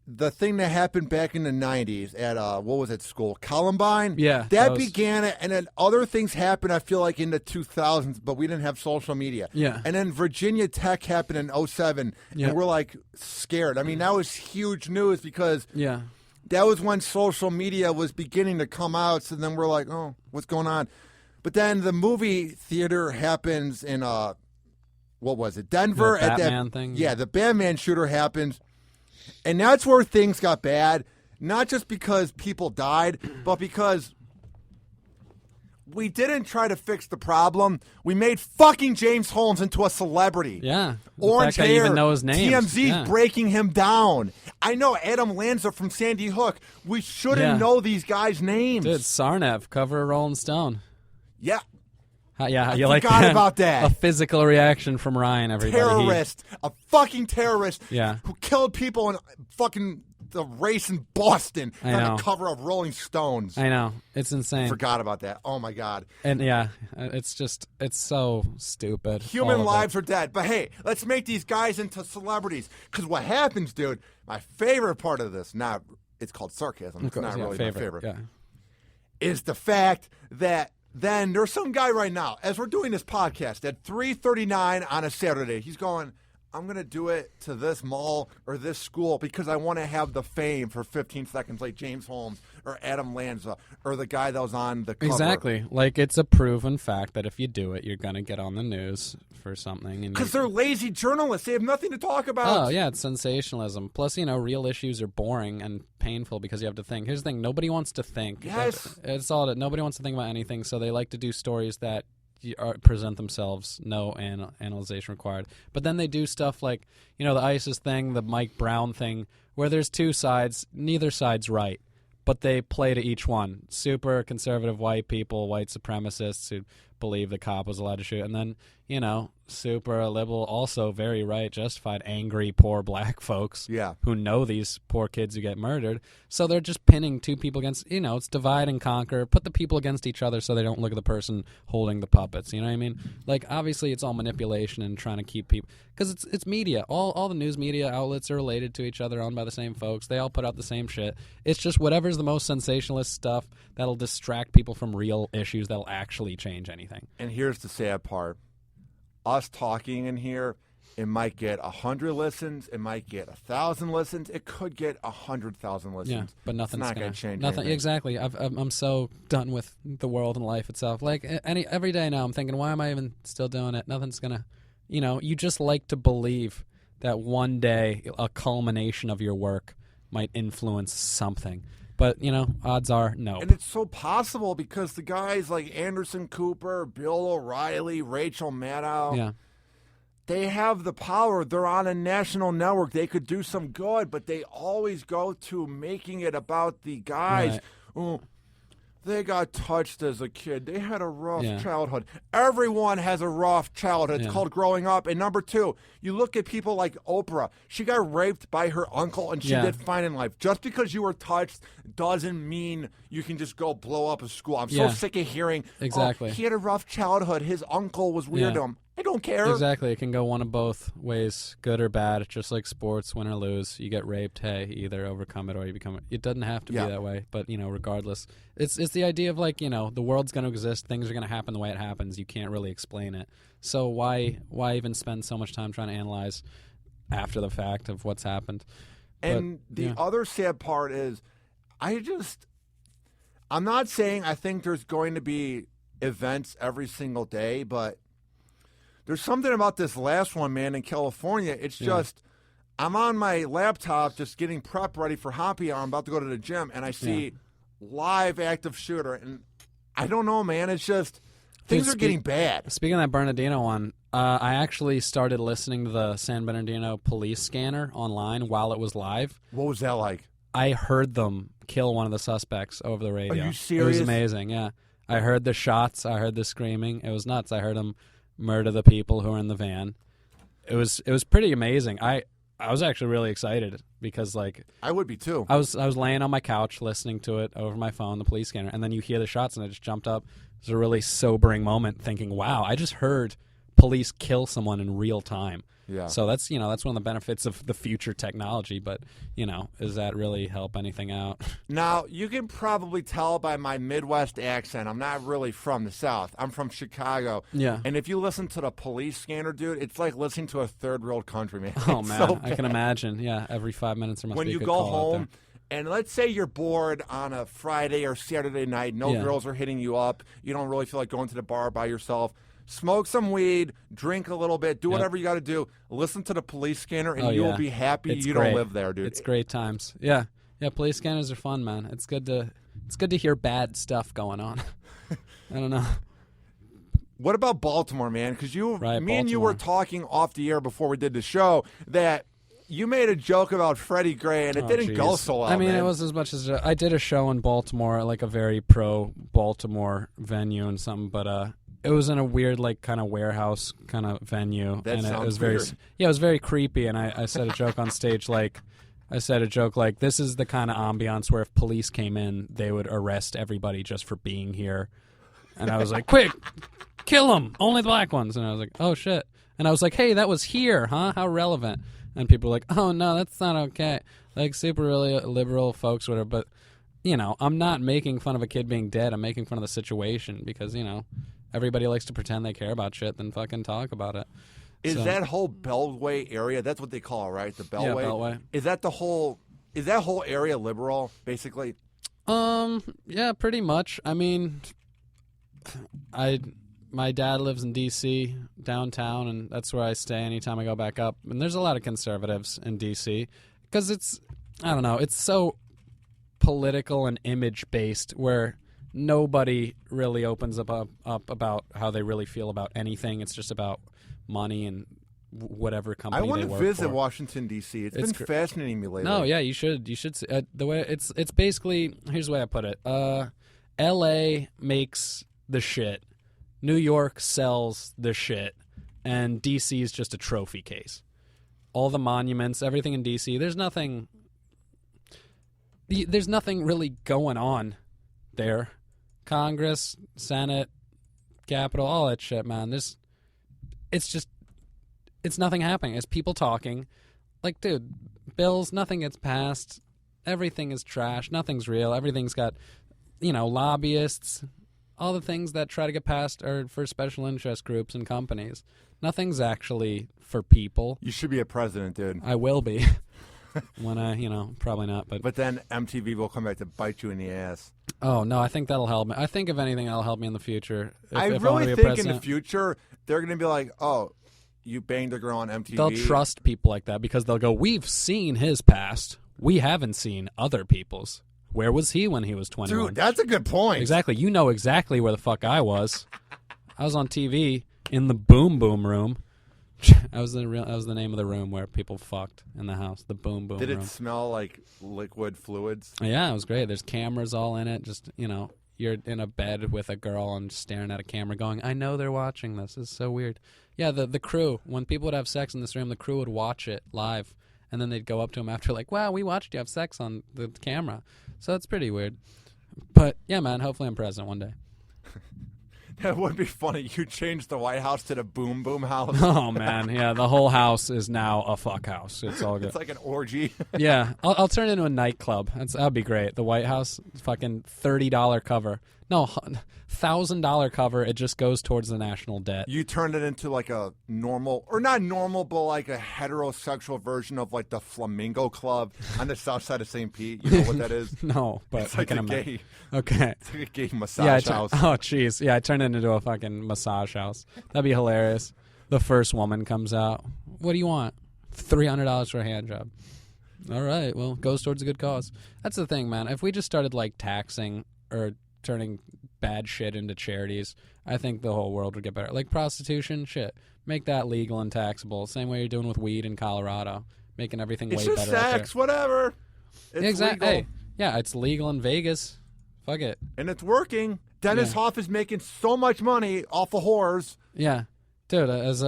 the thing that happened back in the 90s at, what was it, school? Columbine? Yeah. That began it, and then other things happened, I feel like, in the 2000s, but we didn't have social media. Yeah. And then Virginia Tech happened in 2007, and we're, like, scared. I mean, that was huge news because that was when social media was beginning to come out, so then we're like, oh, what's going on? But then the movie theater happens in, what was it, Denver? The Batman thing? Yeah, the Batman shooter happens. And that's where things got bad, not just because people died, but because we didn't try to fix the problem. We made fucking James Holmes into a celebrity. Yeah. Orange hair. I even know his name. TMZ's breaking him down. I know Adam Lanza from Sandy Hook. We shouldn't know these guys' names. Dude, Sarnev, cover of Rolling Stone. Yeah. Yeah, I forgot about that. A physical reaction from Ryan, everybody. Terrorist. A fucking terrorist who killed people in fucking the race in Boston on the cover of Rolling Stones. I know. It's insane. Forgot about that. Oh, my God. And, it's so stupid. Human lives are dead. But, hey, let's make these guys into celebrities. Because what happens, dude, my favorite part of this, it's called sarcasm. It's not really my favorite. Is the fact that then there's some guy right now, as we're doing this podcast, at 3:39 on a Saturday, he's going, I'm going to do it to this mall or this school because I want to have the fame for 15 seconds like James Holmes or Adam Lanza or the guy that was on the cover. Exactly. Like, it's a proven fact that if you do it, you're going to get on the news for something. Because they're lazy journalists. They have nothing to talk about. Oh, yeah, it's sensationalism. Plus, real issues are boring and painful because you have to think. Here's the thing. Nobody wants to think. Yes. It's all that. Nobody wants to think about anything, so they like to do stories that present themselves, no analyzation required. But then they do stuff like, the ISIS thing, the Mike Brown thing, where there's two sides, neither side's right, but they play to each one. Super conservative white people, white supremacists who believe the cop was allowed to shoot, and then, super liberal, also very right, justified, angry, poor black folks who know these poor kids who get murdered. So they're just pinning two people against, it's divide and conquer, put the people against each other so they don't look at the person holding the puppets, you know what I mean? Like, obviously it's all manipulation and trying to keep people, because it's media. All the news media outlets are related to each other, owned by the same folks. They all put out the same shit. It's just whatever's the most sensationalist stuff that'll distract people from real issues that'll actually change anything. And here's the sad part. Us talking in here, it might get 100 listens. It might get 1,000 listens. It could get 100,000 listens. Yeah, but nothing's not going to change nothing. anything. Exactly. I'm so done with the world and life itself. Like, every day now I'm thinking, why am I even still doing it? Nothing's going to, you just like to believe that one day a culmination of your work might influence something. But, odds are no. And it's so possible because the guys like Anderson Cooper, Bill O'Reilly, Rachel Maddow, they have the power. They're on a national network. They could do some good, but they always go to making it about the guys. Right. Oh, they got touched as a kid. They had a rough childhood. Everyone has a rough childhood. It's called growing up. And number two, you look at people like Oprah. She got raped by her uncle, and she did fine in life. Just because you were touched doesn't mean you can just go blow up a school. I'm so sick of hearing, exactly. He had a rough childhood. His uncle was weird to him. I don't care. Exactly. It can go one of both ways, good or bad. Just like sports, win or lose. You get raped, hey, either overcome it or you become it. It doesn't have to be that way, but, regardless. It's the idea of, like, the world's going to exist. Things are going to happen the way it happens. You can't really explain it. So why even spend so much time trying to analyze after the fact of what's happened? And the other sad part is I'm not saying I think there's going to be events every single day, but there's something about this last one, man, in California. It's just, I'm on my laptop just getting prep ready for Hoppe Hour. I'm about to go to the gym, and I see live active shooter. And I don't know, man. It's just, things are getting bad. Speaking of that Bernardino one, I actually started listening to the San Bernardino police scanner online while it was live. What was that like? I heard them kill one of the suspects over the radio. Are you serious? It was amazing, yeah. I heard the shots. I heard the screaming. It was nuts. I heard them murder the people who were in the van. It was pretty amazing. I was actually really excited because, like, I would be too. I was laying on my couch listening to it over my phone, the police scanner, and then you hear the shots and I just jumped up. It was a really sobering moment thinking, wow, I just heard police kill someone in real time. Yeah. So that's one of the benefits of the future technology. But does that really help anything out? Now, you can probably tell by my Midwest accent, I'm not really from the South. I'm from Chicago. Yeah. And if you listen to the police scanner, dude, it's like listening to a third world country, man. Oh, It's man. so I can bad. imagine. Yeah, every 5 minutes there must When be a you good go call out home, and let's say you're bored on a Friday or Saturday night, no Yeah. girls are hitting you up, you don't really feel like going to the bar by yourself, smoke some weed, drink a little bit, do whatever you got to do, listen to the police scanner, and you will be happy It's you great. don't live there, dude. It's great times. Yeah. Yeah, police scanners are fun, man. It's good to hear bad stuff going on. I don't know. What about Baltimore, man? Because me and you were Baltimore. talking off the air before we did the show that you made a joke about Freddie Gray, and it didn't go Jeez. so well. I mean, man. it was as much as I did a show in Baltimore, like a very pro Baltimore venue and something, but it was in a weird, like, kind of warehouse kind of venue. That and sounds it was weird. it was very creepy. And I said a joke on stage, like, this is the kind of ambiance where if police came in, they would arrest everybody just for being here. And I was like, quick, kill them, only the black ones. And I was like, oh shit. And I was like, hey, that was here, huh? How relevant. And people were like, oh no, that's not okay. Like, super really liberal folks, whatever. But I'm not making fun of a kid being dead. I'm making fun of the situation because everybody likes to pretend they care about shit, then fucking talk about it. Is that whole Beltway area? That's what they call it, right? The Beltway. Yeah, Beltway. Is that whole area liberal, basically? Yeah, pretty much. I mean, my dad lives in D.C. downtown, and that's where I stay anytime I go back up. And there's a lot of conservatives in D.C. because it's so political and image based where nobody really opens up about how they really feel about anything. It's just about money and whatever company I want they to work visit for. Washington, D.C. It's been fascinating me lately. No, yeah, you should. You should see, the way it's basically, here's the way I put it. L.A. makes the shit. New York sells the shit. And D.C. is just a trophy case. All the monuments, everything in D.C., there's nothing really going on there. Congress, Senate, Capitol, all that shit, man. It's nothing happening. It's people talking. Like, dude, bills, nothing gets passed. Everything is trash. Nothing's real. Everything's got, lobbyists. All the things that try to get passed are for special interest groups and companies. Nothing's actually for people. You should be a president, dude. I will be. When probably not. But then MTV will come back to bite you in the ass. Oh, no, I think that'll help me. I think, if anything, that'll help me in the future. I wanna really be a think in president. the future, they're going to be like, oh, you banged a girl on MTV. They'll trust people like that because they'll go, we've seen his past. We haven't seen other people's. Where was he when he was 21? Dude, that's a good point. Exactly. You know exactly where the fuck I was. I was on TV in the Boom Boom Room. That was the name of the room where people fucked in the house. The Boom Boom Did Room. it smell like liquid fluids? Yeah, it was great. There's cameras all in it. Just, you're in a bed with a girl and staring at a camera going, I know they're watching this. It's so weird. Yeah, the crew, when people would have sex in this room, the crew would watch it live. And then they'd go up to him after like, wow, we watched you have sex on the camera. So it's pretty weird. But, yeah, man, hopefully I'm president one day. That would be funny. You changed the White House to the Boom Boom House. Oh, man, yeah, the whole house is now a fuck house. It's all good. It's like an orgy. Yeah, I'll turn it into a nightclub. That'd be great. The White House, fucking $30 cover. No, $1,000 cover. It just goes towards the national debt. You turned it into like a normal, or not normal, but like a heterosexual version of like the Flamingo Club on the south side of St. Pete. You know what that is? No, but It's like I a can imagine. gay. Okay. It's like a gay massage house. Oh, jeez. Yeah, I turned it into a fucking massage house. That'd be hilarious. The first woman comes out. What do you want? $300 for a hand job. All right. Well, goes towards a good cause. That's the thing, man. If we just started like taxing or turning bad shit into charities, I think the whole world would get better. Like prostitution, shit. Make that legal and taxable. Same way you're doing with weed in Colorado. Making everything It's way just better out sex, whatever. It's Exactly. legal. Hey, yeah, it's legal in Vegas. Fuck it. And it's working. Dennis Yeah. Hoff is making so much money off of whores. Yeah. Dude, as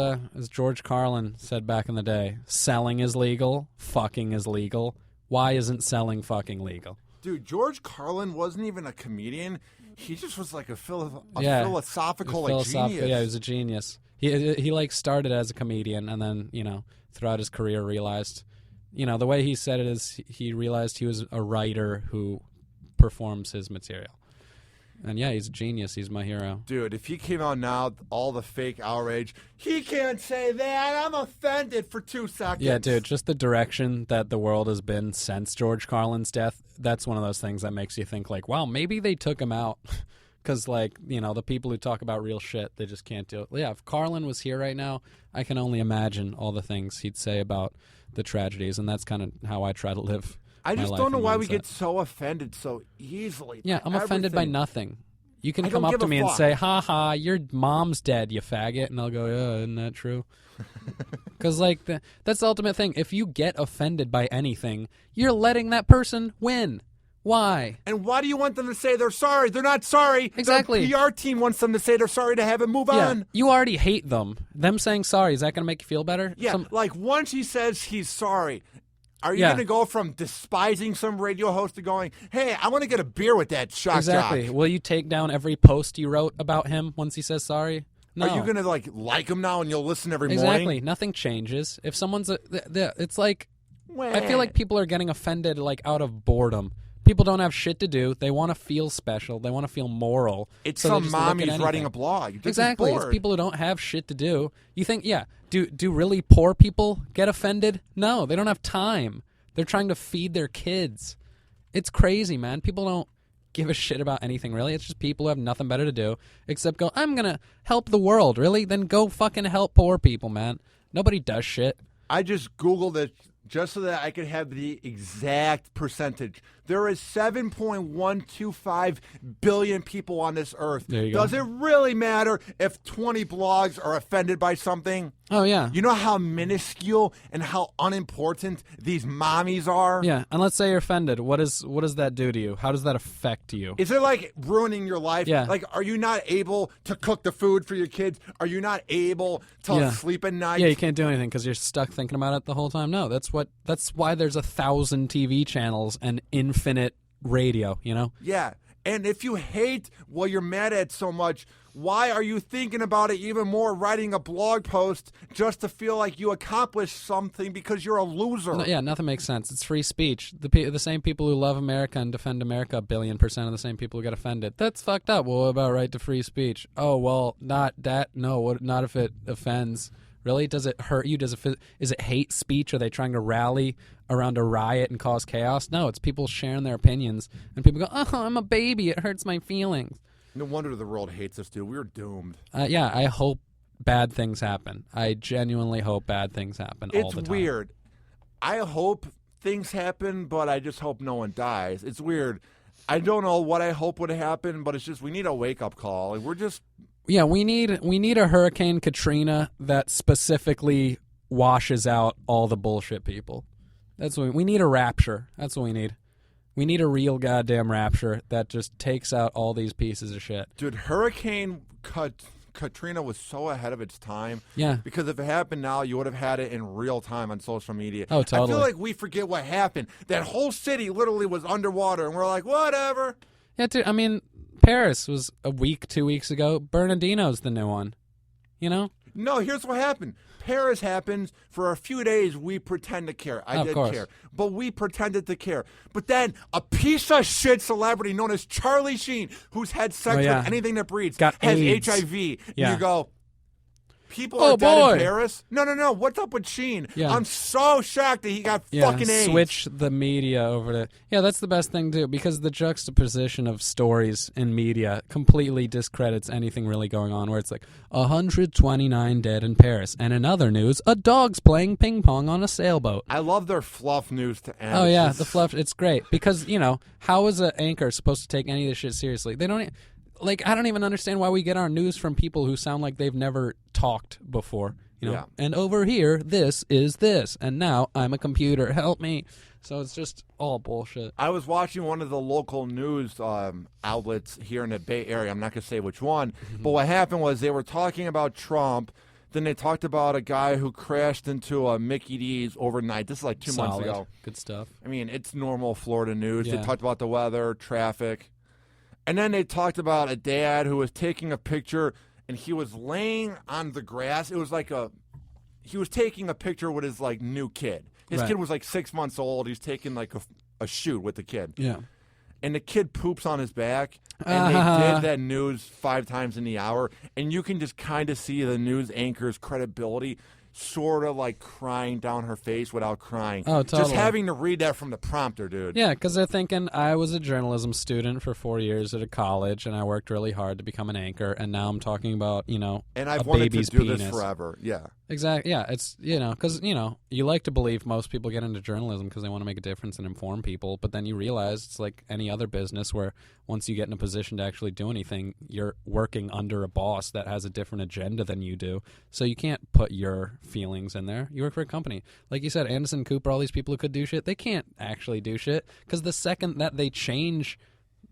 George Carlin said back in the day, selling is legal, fucking is legal. Why isn't selling fucking legal? Dude, George Carlin wasn't even a comedian. He just was like a philosophical like genius. Yeah, he was a genius. He like started as a comedian and then, throughout his career realized, the way he said it is he realized he was a writer who performs his material. And yeah, he's a genius. He's my hero. Dude, if he came out now, all the fake outrage, he can't say that. I'm offended for 2 seconds. Yeah, dude, just the direction that the world has been since George Carlin's death, that's one of those things that makes you think like, wow, maybe they took him out. Because, the people who talk about real shit, they just can't do it. Yeah, if Carlin was here right now, I can only imagine all the things he'd say about the tragedies, and that's kind of how I try to live. I just don't know why we get so offended so easily. Yeah, I'm offended by nothing. You can come up to me and fuck. say, ha ha, your mom's dead, you faggot. And I'll go, yeah, isn't that true? Because, that's the ultimate thing. If you get offended by anything, you're letting that person win. Why? And why do you want them to say they're sorry? They're not sorry. Exactly. The PR team wants them to say they're sorry to have it move on. You already hate them. Them saying sorry, is that going to make you feel better? Yeah, once he says he's sorry, are you going to go from despising some radio host to going, hey, I want to get a beer with that shock Exactly. jock? Will you take down every post you wrote about him once he says sorry? No. Are you going to like him now and you'll listen every morning? Exactly. Nothing changes. If someone's it's like I feel like people are getting offended out of boredom. People don't have shit to do. They want to feel special. They want to feel moral. It's so some mommy's writing a blog. Exactly. It's people who don't have shit to do. You think, do really poor people get offended? No, they don't have time. They're trying to feed their kids. It's crazy, man. People don't give a shit about anything, really. It's just people who have nothing better to do except go, I'm going to help the world. Really? Then go fucking help poor people, man. Nobody does shit. I just Googled it just so that I could have the exact percentage. There is 7.125 billion people on this earth. There you go. Does it really matter if 20 blogs are offended by something? Oh, yeah. You know how minuscule and how unimportant these mommies are? Yeah, and let's say you're offended. What does that do to you? How does that affect you? Is it ruining your life? Yeah. Are you not able to cook the food for your kids? Are you not able to sleep at night? Yeah, you can't do anything because you're stuck thinking about it the whole time. No, that's why there's 1,000 TV channels and infinite radio, Yeah. And if you hate what you're mad at so much, why are you thinking about it even more, writing a blog post just to feel like you accomplished something because you're a loser? No, yeah, nothing makes sense. It's free speech. The same people who love America and defend America, 1,000,000,000% of the same people who get offended. That's fucked up. Well, what about right to free speech? Oh, well, not that. No, not if it offends. Really? Does it hurt you? Is it hate speech? Are they trying to rally around a riot and cause chaos? No, it's people sharing their opinions. And people go, oh, I'm a baby. It hurts my feelings. No wonder the world hates us, dude. We're doomed. Yeah, I hope bad things happen. I genuinely hope bad things happen all the time. It's weird. I hope things happen, but I just hope no one dies. It's weird. I don't know what I hope would happen, but it's just we need a wake-up call. We're just... Yeah, we need a Hurricane Katrina that specifically washes out all the bullshit people. That's what we need. A rapture. That's what we need. We need a real goddamn rapture that just takes out all these pieces of shit. Dude, Hurricane Katrina was so ahead of its time. Yeah. Because if it happened now, you would have had it in real time on social media. Oh, totally. I feel like we forget what happened. That whole city literally was underwater, and we're like, whatever. Yeah, dude, I mean, Paris was a week, 2 weeks ago. Bernardino's the new one. No, here's what happened. Paris happens. For a few days, we pretend to care. I did care. But we pretended to care. But then a piece of shit celebrity known as Charlie Sheen, who's had sex with anything that breathes, has AIDS. HIV. Yeah. And you go, people are dead in Paris? No. What's up with Sheen? Yeah. I'm so shocked that he got fucking AIDS. Switch the media over to... Yeah, that's the best thing to do, because the juxtaposition of stories in media completely discredits anything really going on, where it's like, 129 dead in Paris. And in other news, a dog's playing ping pong on a sailboat. I love their fluff news to end. Oh, yeah, the fluff. It's great. Because, how is an anchor supposed to take any of this shit seriously? They don't... I don't even understand why we get our news from people who sound like they've never talked before. Yeah. And over here, this is this. And now I'm a computer. Help me. So it's just all bullshit. I was watching one of the local news outlets here in the Bay Area. I'm not going to say which one. But what happened was they were talking about Trump. Then they talked about a guy who crashed into a Mickey D's overnight. This is like 2 months ago. Good stuff. I mean, it's normal Florida news. Yeah. They talked about the weather, traffic. And then they talked about a dad who was taking a picture and he was laying on the grass. It was like he was taking a picture with his like new kid. His kid was like 6 months old. He's taking like a shoot with the kid. Yeah. And the kid poops on his back, and they did that news 5 times in the hour, and you can just kind of see the news anchor's credibility sort of like crying down her face without crying. Oh, totally. Just having to read that from the prompter, dude. Yeah, because they're thinking, I was a journalism student for 4 years at a college, and I worked really hard to become an anchor, and now I'm talking about, and I've a wanted baby's to do penis. this forever. Yeah. Exactly. Yeah, it's, because, you like to believe most people get into journalism because they want to make a difference and inform people, but then you realize it's like any other business where once you get in a position to actually do anything, you're working under a boss that has a different agenda than you do, so you can't put your feelings in there. You work for a company. Like you said, Anderson Cooper, all these people who could do shit, they can't actually do shit because the second that they change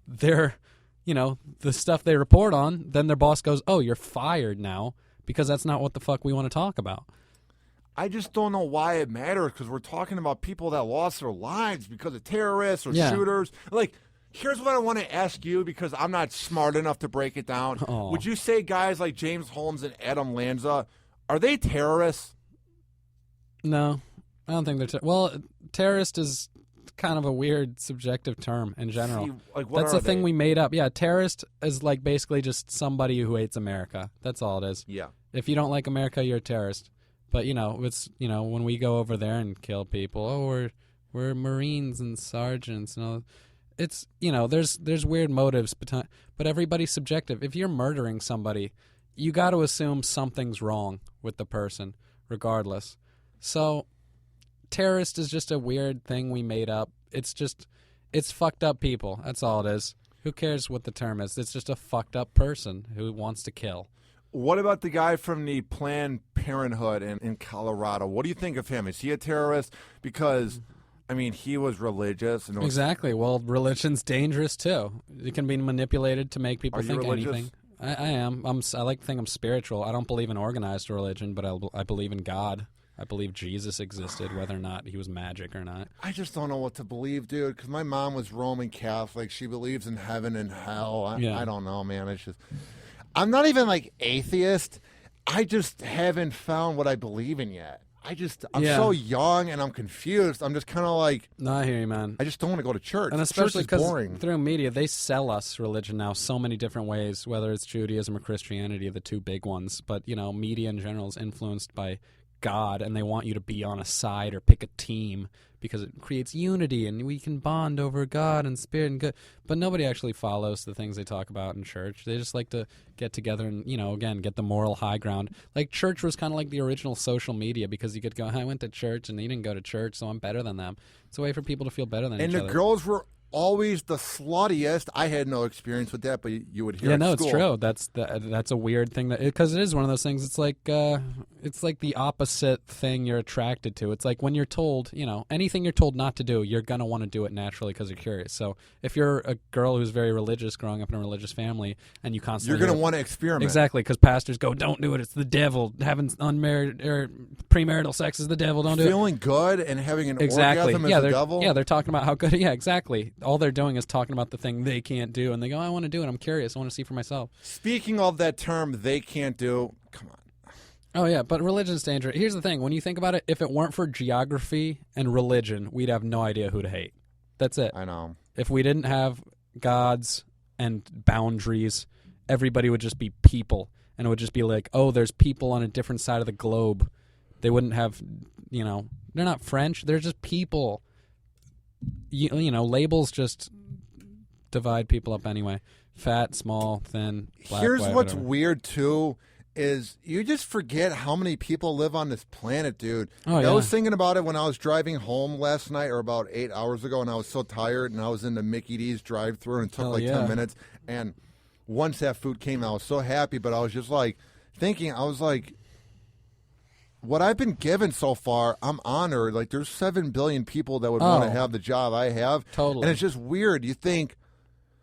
their, the stuff they report on, then their boss goes, oh, you're fired now. Because that's not what the fuck we want to talk about. I just don't know why it matters because we're talking about people that lost their lives because of terrorists or shooters. Like, here's what I want to ask you because I'm not smart enough to break it down. Oh. Would you say guys like James Holmes and Adam Lanza, are they terrorists? No, I don't think they're well, terrorist is kind of a weird subjective term in general. See, like, what that's are a thing they? we made up. Yeah, terrorist is like basically just somebody who hates America. That's all it is. Yeah. If you don't like America, you're a terrorist. But it's when we go over there and kill people, we're Marines and sergeants and all. It's there's weird motives, but everybody's subjective. If you're murdering somebody, you got to assume something's wrong with the person, regardless. So, terrorist is just a weird thing we made up. It's fucked up people. That's all it is. Who cares what the term is? It's just a fucked up person who wants to kill. What about the guy from the Planned Parenthood in Colorado? What do you think of him? Is he a terrorist? Because, he was religious. And Exactly. Well, religion's dangerous, too. It can be manipulated to make people think religious? anything. I am. I like to think I'm spiritual. I don't believe in organized religion, but I believe in God. I believe Jesus existed, whether or not he was magic or not. I just don't know what to believe, dude, because my mom was Roman Catholic. She believes in heaven and hell. I don't know, man. It's just... I'm not even, like, atheist. I just haven't found what I believe in yet. I'm so young and I'm confused. I'm just kind of like... No, I hear you, man. I just don't want to go to church. And especially because through media, they sell us religion now so many different ways, whether it's Judaism or Christianity, the two big ones. But, media in general is influenced by God, and they want you to be on a side or pick a team because it creates unity and we can bond over God and spirit and good. But nobody actually follows the things they talk about in church. They just like to get together and, again, get the moral high ground. Like, church was kind of like the original social media because you could go, I went to church and they didn't go to church, so I'm better than them. It's a way for people to feel better than each other. And the girls were always the sluttiest. I had no experience with that, but you would hear. Yeah, at no, school. it's true. That's a weird thing because it is one of those things. It's like the opposite thing you're attracted to. It's like when you're told, anything you're told not to do, you're gonna want to do it naturally because you're curious. So if you're a girl who's very religious, growing up in a religious family, and you constantly you're gonna want to experiment. Exactly, because pastors go, "Don't do it. It's the devil. Having unmarried or premarital sex is the devil. Don't do it." Feeling good and having an orgasm is the devil. Yeah, they're talking about how good. Yeah, exactly. All they're doing is talking about the thing they can't do, and they go, I want to do it. I'm curious. I want to see for myself. Speaking of that term, they can't do, come on. Oh, yeah, but religion's dangerous. Here's the thing. When you think about it, if it weren't for geography and religion, we'd have no idea who to hate. That's it. I know. If we didn't have gods and boundaries, everybody would just be people, and it would just be like, oh, there's people on a different side of the globe. They wouldn't have, they're not French. They're just people. Labels just divide people up anyway. Fat, small, thin, black, Here's white, what's whatever. weird, too, is you just forget how many people live on this planet, dude. Oh, I yeah. was thinking about it when I was driving home last night, or about 8 hours ago, and I was so tired, and I was in the Mickey D's drive-thru, and it took 10 minutes. And once that food came, I was so happy, but I was just like thinking, I was like, what I've been given so far, I'm honored. Like, there's 7 billion people that would want to have the job I have. Totally. And it's just weird. You think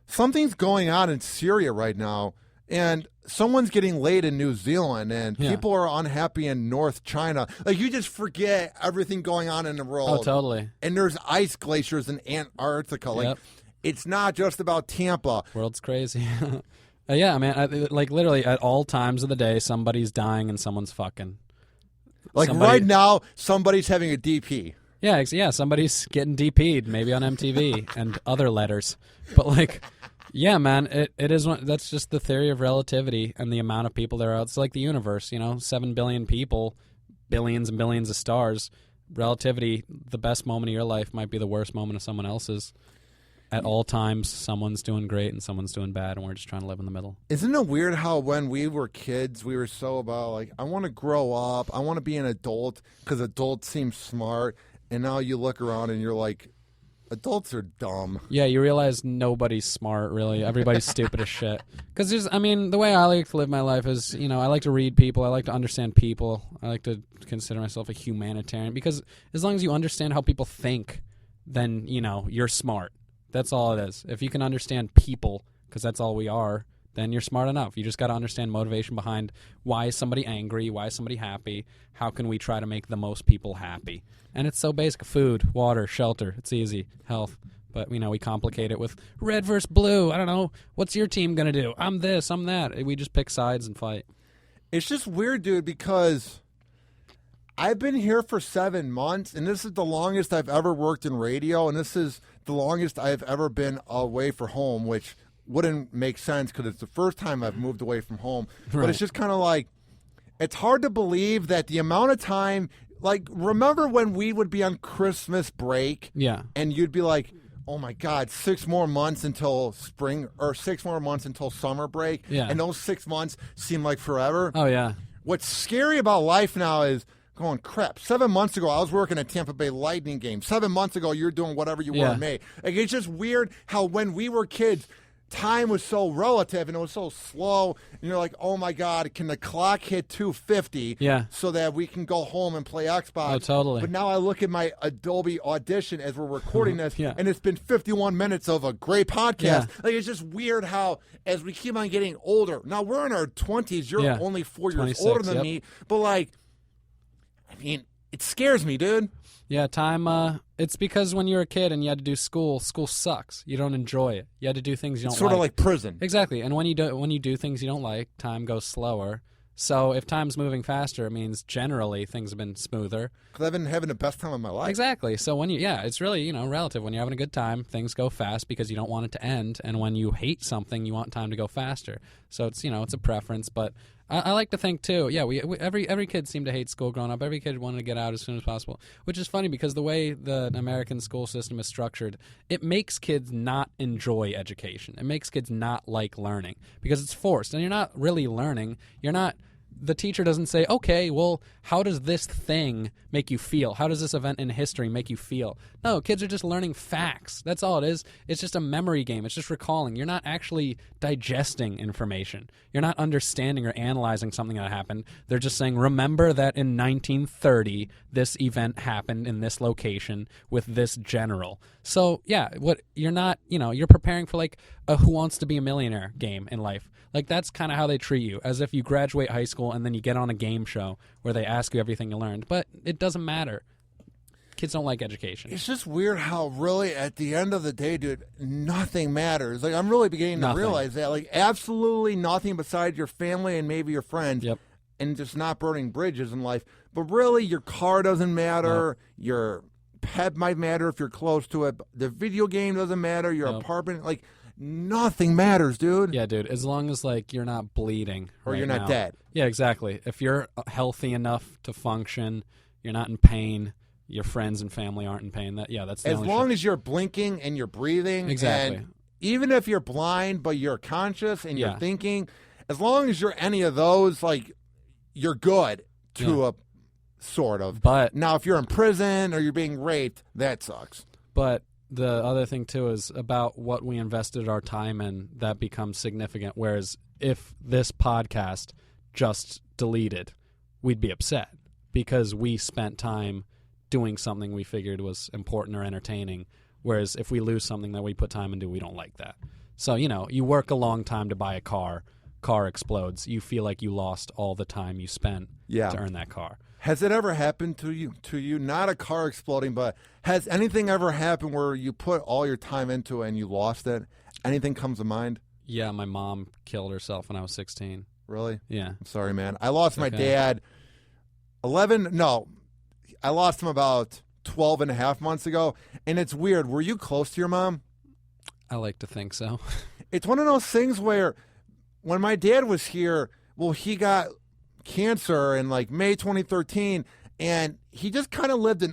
something's going on in Syria right now, and someone's getting laid in New Zealand, and people are unhappy in North China. Like, you just forget everything going on in the world. Oh, totally. And there's ice glaciers in Antarctica. Like, Yep. it's not just about Tampa. World's crazy. Yeah, man. Like literally at all times of the day, somebody's dying and someone's fucking. Like right now, somebody's having a DP. Yeah, somebody's getting DP'd, maybe on MTV and other letters. But like, yeah, man, it is that's just the theory of relativity and the amount of people there are. It's like the universe, 7 billion people, billions and billions of stars. Relativity, the best moment of your life might be the worst moment of someone else's. At all times, someone's doing great and someone's doing bad, and we're just trying to live in the middle. Isn't it weird how when we were kids, we were so about, like, I want to grow up, I want to be an adult because adults seem smart, and now you look around and you're like, adults are dumb. Yeah, you realize nobody's smart, really. Everybody's stupid as shit. Because the way I like to live my life is, I like to read people, I like to understand people, I like to consider myself a humanitarian, because as long as you understand how people think, then, you're smart. That's all it is. If you can understand people, because that's all we are, then you're smart enough. You just got to understand motivation behind why is somebody angry, why is somebody happy, how can we try to make the most people happy. And it's so basic. Food, water, shelter. It's easy. Health. But, we complicate it with red versus blue. I don't know. What's your team going to do? I'm this, I'm that. We just pick sides and fight. It's just weird, dude, because I've been here for 7 months, and this is the longest I've ever worked in radio, and this is the longest I've ever been away from home, which wouldn't make sense because it's the first time I've moved away from home. Right. But it's just kind of like, it's hard to believe that the amount of time, like, remember when we would be on Christmas break? Yeah. And you'd be like, oh my God, 6 more months until spring, or 6 more months until summer break. Yeah. And those 6 months seem like forever. Oh, yeah. What's scary about life now is going, crap, 7 months ago, I was working at Tampa Bay Lightning game. 7 months ago, you're doing whatever you were in May. Like, it's just weird how when we were kids, time was so relative and it was so slow. And you're like, oh, my God, can the clock hit 2:50 so that we can go home and play Xbox? Oh, totally. But now I look at my Adobe Audition as we're recording this, and it's been 51 minutes of a great podcast. Yeah. Like, it's just weird how as we keep on getting older. Now, we're in our 20s. You're only 4 years older than me. But, like, I mean, it scares me, dude. Yeah, time, it's because when you're a kid and you had to do school sucks. You don't enjoy it. You had to do things you don't like. It's sort of like prison. Exactly. And when you do things you don't like, time goes slower. So if time's moving faster, it means generally things have been smoother. Because I've been having the best time of my life. Exactly. So it's really, relative. When you're having a good time, things go fast because you don't want it to end. And when you hate something, you want time to go faster. So it's, it's a preference. But I like to think, too, every kid seemed to hate school growing up. Every kid wanted to get out as soon as possible, which is funny because the way the American school system is structured, it makes kids not enjoy education. It makes kids not like learning because it's forced. And you're not really learning. The teacher doesn't say, okay, well, how does this thing make you feel? How does this event in history make you feel? No, kids are just learning facts. That's all it is. It's just a memory game. It's just recalling. You're not actually digesting information. You're not understanding or analyzing something that happened. They're just saying, remember that in 1930, this event happened in this location with this general. So, you're not, you're preparing for like a Who Wants to Be a Millionaire game in life. Like, that's kind of how they treat you, as if you graduate high school and then you get on a game show where they ask you everything you learned. But it doesn't matter. Kids don't like education. It's just weird how really, at the end of the day, dude, nothing matters. Like, I'm really beginning to realize that. Like, absolutely nothing besides your family and maybe your friends. Yep. And just not burning bridges in life. But really, your car doesn't matter. Nope. Your pet might matter if you're close to it. The video game doesn't matter. Your apartment, like... Nothing matters, dude. Yeah, dude. As long as like you're not bleeding or you're not dead. Yeah, exactly. If you're healthy enough to function, you're not in pain. Your friends and family aren't in pain. That's the as long as you're blinking and you're breathing. Exactly. And even if you're blind but you're conscious and you're thinking, as long as you're any of those, like you're good to a sort of. But now, if you're in prison or you're being raped, that sucks. But the other thing, too, is about what we invested our time in that becomes significant. Whereas if this podcast just deleted, we'd be upset because we spent time doing something we figured was important or entertaining. Whereas if we lose something that we put time into, we don't like that. So, you work a long time to buy a car explodes. You feel like you lost all the time you spent to earn that car. Has it ever happened to you? Not a car exploding, but has anything ever happened where you put all your time into it and you lost it? Anything comes to mind? Yeah, my mom killed herself when I was 16. Really? Yeah. I'm sorry, man. I lost my dad I lost him about 12 and a half months ago. And it's weird. Were you close to your mom? I like to think so. It's one of those things where when my dad was here, well, he got cancer in like May 2013, and he just kind of lived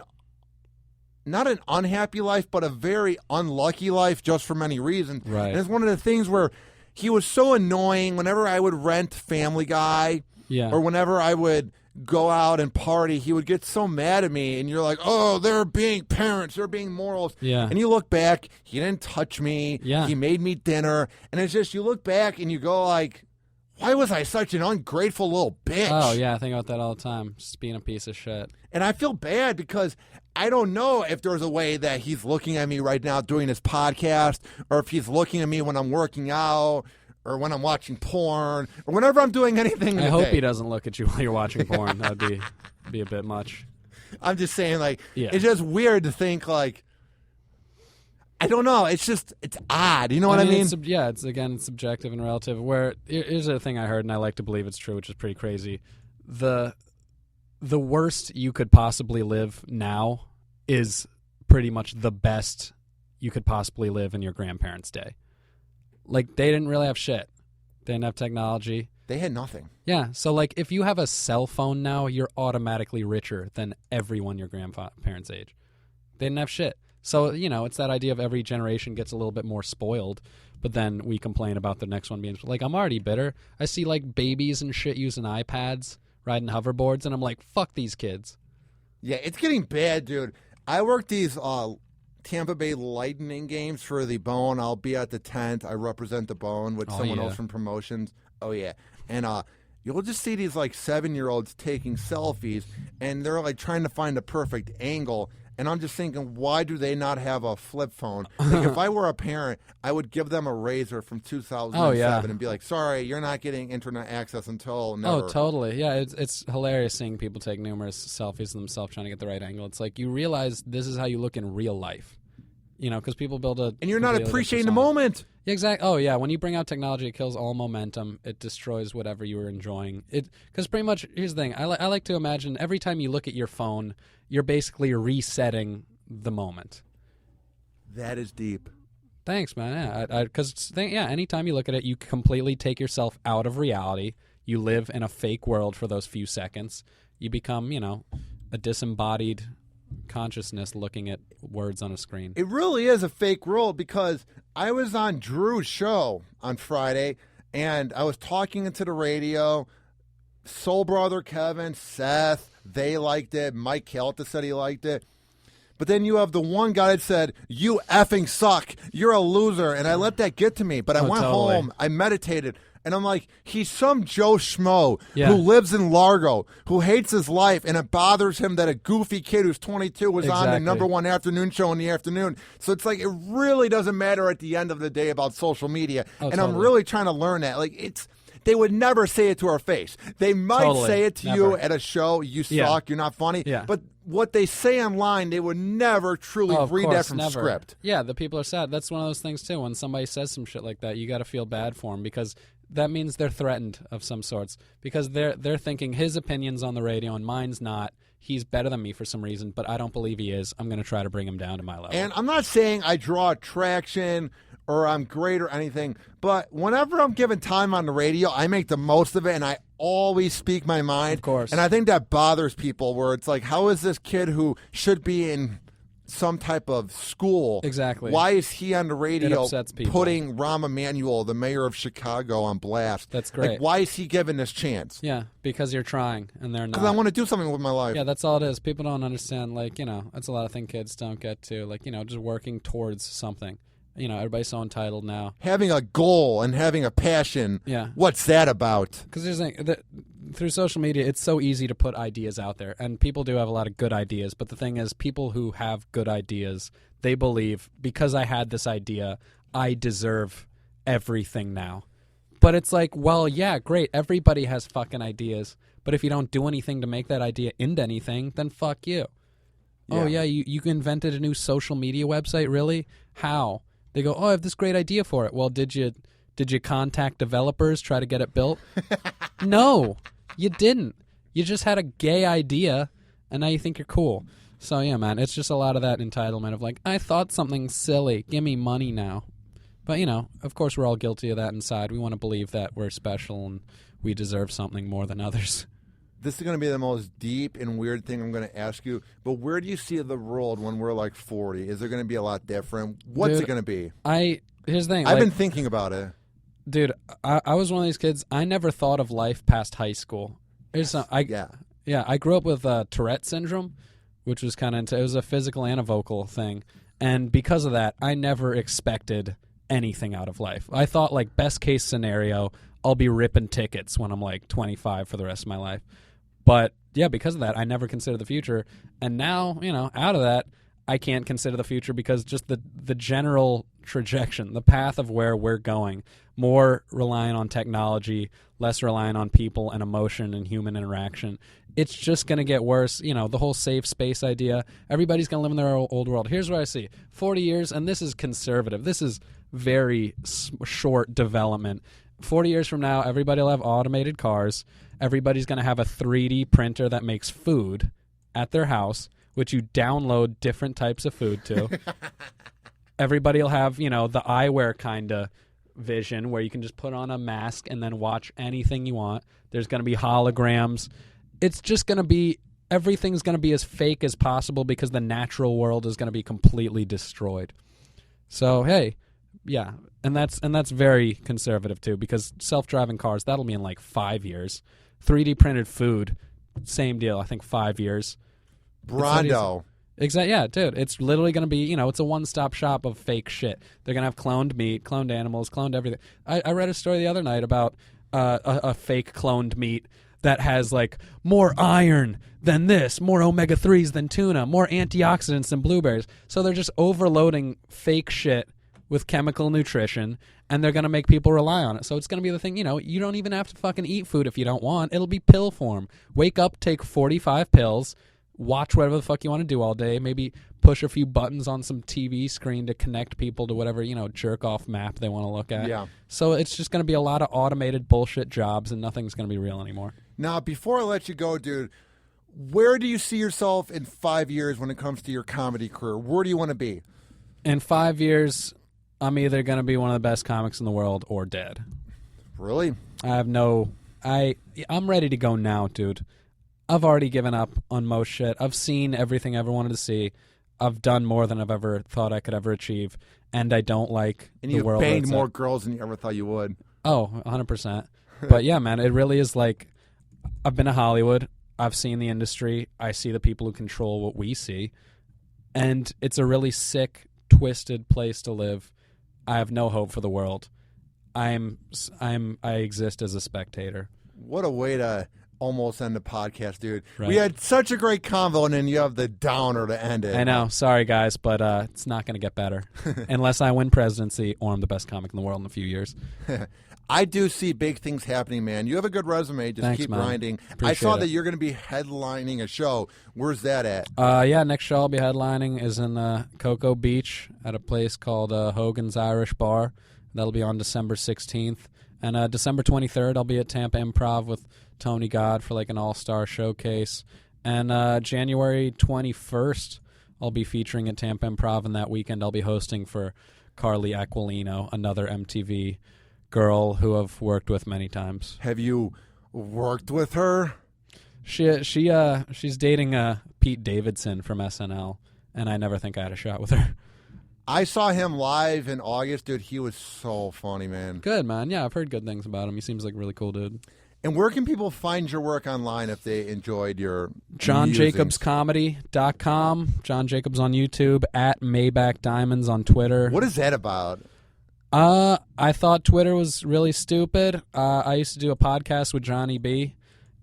not an unhappy life, but a very unlucky life just for many reasons. Right. And it's one of the things where he was so annoying whenever I would rent Family Guy or whenever I would go out and party, he would get so mad at me, and you're like, oh, they're being parents, they're being morals. Yeah. And you look back, he didn't touch me. Yeah. He made me dinner. And it's just, you look back and you go like, why was I such an ungrateful little bitch? Oh, yeah, I think about that all the time, just being a piece of shit. And I feel bad because I don't know if there's a way that he's looking at me right now doing this podcast, or if he's looking at me when I'm working out, or when I'm watching porn, or whenever I'm doing anything. I hope he doesn't look at you while you're watching porn. That'd be a bit much. I'm just saying, like, It's just weird to think, like, I don't know. It's odd. You know what I mean? It's subjective and relative. Where here's the thing I heard, and I like to believe it's true, which is pretty crazy. The worst you could possibly live now is pretty much the best you could possibly live in your grandparents' day. Like, they didn't really have shit. They didn't have technology. They had nothing. Yeah, so, like, if you have a cell phone now, you're automatically richer than everyone your grandparents' age. They didn't have shit. So, you know, it's that idea of every generation gets a little bit more spoiled, but then we complain about the next one being, like, I'm already bitter. I see, like, babies and shit using iPads, riding hoverboards, and I'm like, fuck these kids. Yeah, it's getting bad, dude. I work these Tampa Bay Lightning games for the Bone. I'll be at the tent. I represent the Bone with someone else from promotions. Oh, yeah. And you'll just see these, like, 7-year-olds taking selfies, and they're, like, trying to find the perfect angle. And I'm just thinking, why do they not have a flip phone? Like, if I were a parent, I would give them a Razor from 2007 and be like, sorry, you're not getting internet access until never. Oh, totally. Yeah, it's hilarious seeing people take numerous selfies of themselves trying to get the right angle. It's like, you realize this is how you look in real life. You know, because people build a... And you're not appreciating the moment. Exactly. Oh, yeah. When you bring out technology, it kills all momentum. It destroys whatever you were enjoying. Because pretty much, here's the thing. I like to imagine every time you look at your phone, you're basically resetting the moment. That is deep. Thanks, man. Yeah, because anytime you look at it, you completely take yourself out of reality. You live in a fake world for those few seconds. You become, you know, a disembodied consciousness looking at words on a screen. It really is a fake world, because I was on Drew's show on Friday, and I was talking into the radio. Soul Brother Kevin, Seth, they liked it. Mike Kelta said he liked it. But then you have the one guy that said, you effing suck. You're a loser. And I let that get to me. But I went home. I meditated. And I'm like, he's some Joe Schmo who lives in Largo, who hates his life, and it bothers him that a goofy kid who's 22 was on the #1 afternoon show in the afternoon. So it's like, it really doesn't matter at the end of the day about social media. I'm really trying to learn that. Like, they would never say it to our face. They might say it to you at a show, you suck, you're not funny. Yeah. But what they say online, they would never truly read that from script. Yeah, the people are sad. That's one of those things, too. When somebody says some shit like that, you got to feel bad for them, because that means they're threatened of some sorts, because they're thinking his opinion's on the radio and mine's not. He's better than me for some reason, but I don't believe he is. I'm going to try to bring him down to my level. And I'm not saying I draw attraction or I'm great or anything, but whenever I'm given time on the radio, I make the most of it, and I always speak my mind. Of course. And I think that bothers people, where it's like, how is this kid who should be in some type of school? Exactly. Why is he on the radio people. putting Rahm Emanuel, the mayor of Chicago, on blast? That's great. Like, why is he given this chance? Yeah, because you're trying and they're not. Because I want to do something with my life. Yeah, that's all it is. People don't understand, like, you know, that's a lot of things kids don't get to. Like, you know, just working towards something. You know, everybody's so entitled now. Having a goal and having a passion. Yeah. What's that about? Because through social media, it's so easy to put ideas out there. And people do have a lot of good ideas. But the thing is, people who have good ideas, they believe, because I had this idea, I deserve everything now. But it's like, well, yeah, great. Everybody has fucking ideas. But if you don't do anything to make that idea into anything, then fuck you. Yeah. Oh, yeah, you invented a new social media website? Really? How? They go, oh, I have this great idea for it. Well, did you Did you contact developers, try to get it built? No, you didn't. You just had a gay idea, and now you think you're cool. So, yeah, man, it's just a lot of that entitlement of like, I thought something silly. Give me money now. But, you know, of course we're all guilty of that inside. We want to believe that we're special and we deserve something more than others. This is going to be the most deep and weird thing I'm going to ask you, but where do you see the world when we're like 40? Is it going to be a lot different? What's it going to be? Here's the thing. I've been thinking about it. Dude, I was one of these kids. I never thought of life past high school. I grew up with Tourette syndrome, which was it was a physical and a vocal thing. And because of that, I never expected anything out of life. I thought, like, best case scenario, I'll be ripping tickets when I'm like 25 for the rest of my life. But yeah, because of that, I never considered the future. And now, you know, out of that, I can't consider the future because just the general trajectory, the path of where we're going, more relying on technology, less relying on people and emotion and human interaction. It's just going to get worse. You know, the whole safe space idea, everybody's going to live in their old world. Here's what I see. 40 years, and this is conservative. This is very short development. 40 years from now, everybody will have automated cars. Everybody's going to have a 3D printer that makes food at their house, which you download different types of food to. Everybody will have, you know, the eyewear kind of vision where you can just put on a mask and then watch anything you want. There's going to be holograms. It's just going to be, everything's going to be as fake as possible because the natural world is going to be completely destroyed. So, hey, yeah, and that's very conservative too because self-driving cars, that'll be in like 5 years. 3D printed food, same deal, I think 5 years. Brando. Exactly, yeah, dude. It's literally going to be, you know, it's a one-stop shop of fake shit. They're going to have cloned meat, cloned animals, cloned everything. I read a story the other night about a fake cloned meat that has, like, more iron than this, more omega-3s than tuna, more antioxidants than blueberries. So they're just overloading fake shit with chemical nutrition, and they're going to make people rely on it. So it's going to be the thing, you know, you don't even have to fucking eat food if you don't want. It'll be pill form. Wake up, take 45 pills, watch whatever the fuck you want to do all day, maybe push a few buttons on some TV screen to connect people to whatever, you know, jerk-off map they want to look at. Yeah. So it's just going to be a lot of automated bullshit jobs, and nothing's going to be real anymore. Now, before I let you go, dude, where do you see yourself in 5 years when it comes to your comedy career? Where do you want to be? In 5 years, I'm either going to be one of the best comics in the world or dead. Really? I'm ready to go now, dude. I've already given up on most shit. I've seen everything I ever wanted to see. I've done more than I've ever thought I could ever achieve, and I don't like the world. And you've banged more girls than you ever thought you would. Oh, 100%. But yeah, man, it really is like, I've been to Hollywood. I've seen the industry. I see the people who control what we see. And it's a really sick, twisted place to live. I have no hope for the world. I exist as a spectator. What a way to almost end the podcast, dude. Right. We had such a great convo, and then you have the downer to end it. I know. Sorry, guys, but it's not going to get better unless I win presidency or I'm the best comic in the world in a few years. I do see big things happening, man. You have a good resume. Just Thanks, keep man. grinding. Appreciate I saw it. that you're going to be headlining a show. Where's that at? Yeah, next show I'll be headlining is in Cocoa Beach at a place called Hogan's Irish Bar. That'll be on December 16th. And December 23rd, I'll be at Tampa Improv with Tony Godd for like an all-star showcase. And January 21st, I'll be featuring at Tampa Improv, and that weekend I'll be hosting for Carly Aquilino, another MTV girl who I've worked with many times. Have you worked with her? She's dating Pete Davidson from SNL, and I never think I had a shot with her. I saw him live in August, dude. He was so funny, man. Good, man. Yeah, I've heard good things about him. He seems like a really cool dude. And where can people find your work online if they enjoyed your JohnJacobsComedy.com. John Jacobs on YouTube, at Maybach Diamonds on Twitter. What is that about? I thought Twitter was really stupid. I used to do a podcast with Johnny B.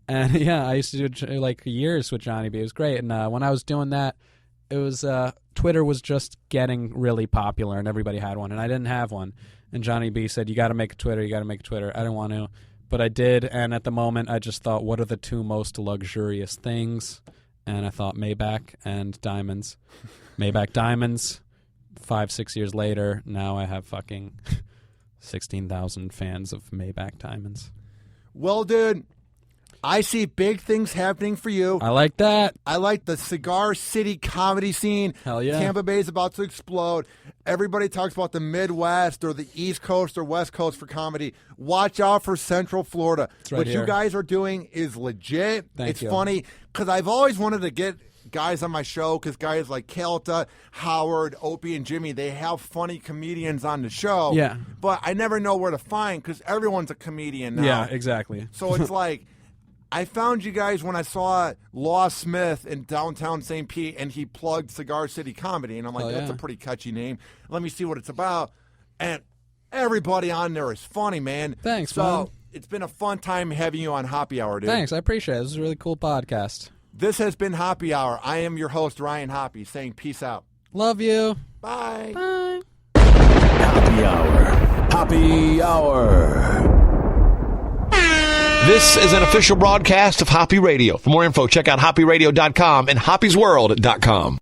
And yeah, I used to do like years with Johnny B. It was great. And when I was doing that, it was Twitter was just getting really popular, and everybody had one, and I didn't have one. And Johnny B said, "You got to make a Twitter. You got to make a Twitter." I didn't want to, but I did. And at the moment, I just thought, what are the two most luxurious things? And I thought Maybach and diamonds. Maybach diamonds. 5-6 years later, now I have fucking 16,000 fans of Maybach Diamonds. Well, dude, I see big things happening for you. I like that. I like the Cigar City comedy scene. Hell yeah. Tampa Bay is about to explode. Everybody talks about the Midwest or the East Coast or West Coast for comedy. Watch out for Central Florida. Right what here. you guys are doing is legit. Thank you. It's funny because I've always wanted to get guys on my show because guys like Kelta, Howard, Opie, and Jimmy, they have funny comedians on the show. Yeah. But I never know where to find because everyone's a comedian now. Yeah, exactly. So it's like, I found you guys when I saw Law Smith in downtown St. Pete, and he plugged Cigar City Comedy, and I'm like, Hell that's yeah. a pretty catchy name. Let me see what it's about. And everybody on there is funny, man. Thanks, so, man. it's been a fun time having you on Hoppe Hour, dude. Thanks, I appreciate it. This is a really cool podcast. This has been Hoppe Hour. I am your host, Ryan Hoppe, saying peace out. Love you. Bye. Bye. Hoppe Hour. Hoppe Hour. This is an official broadcast of Hoppe Radio. For more info, check out hopperadio.com and hoppesworld.com.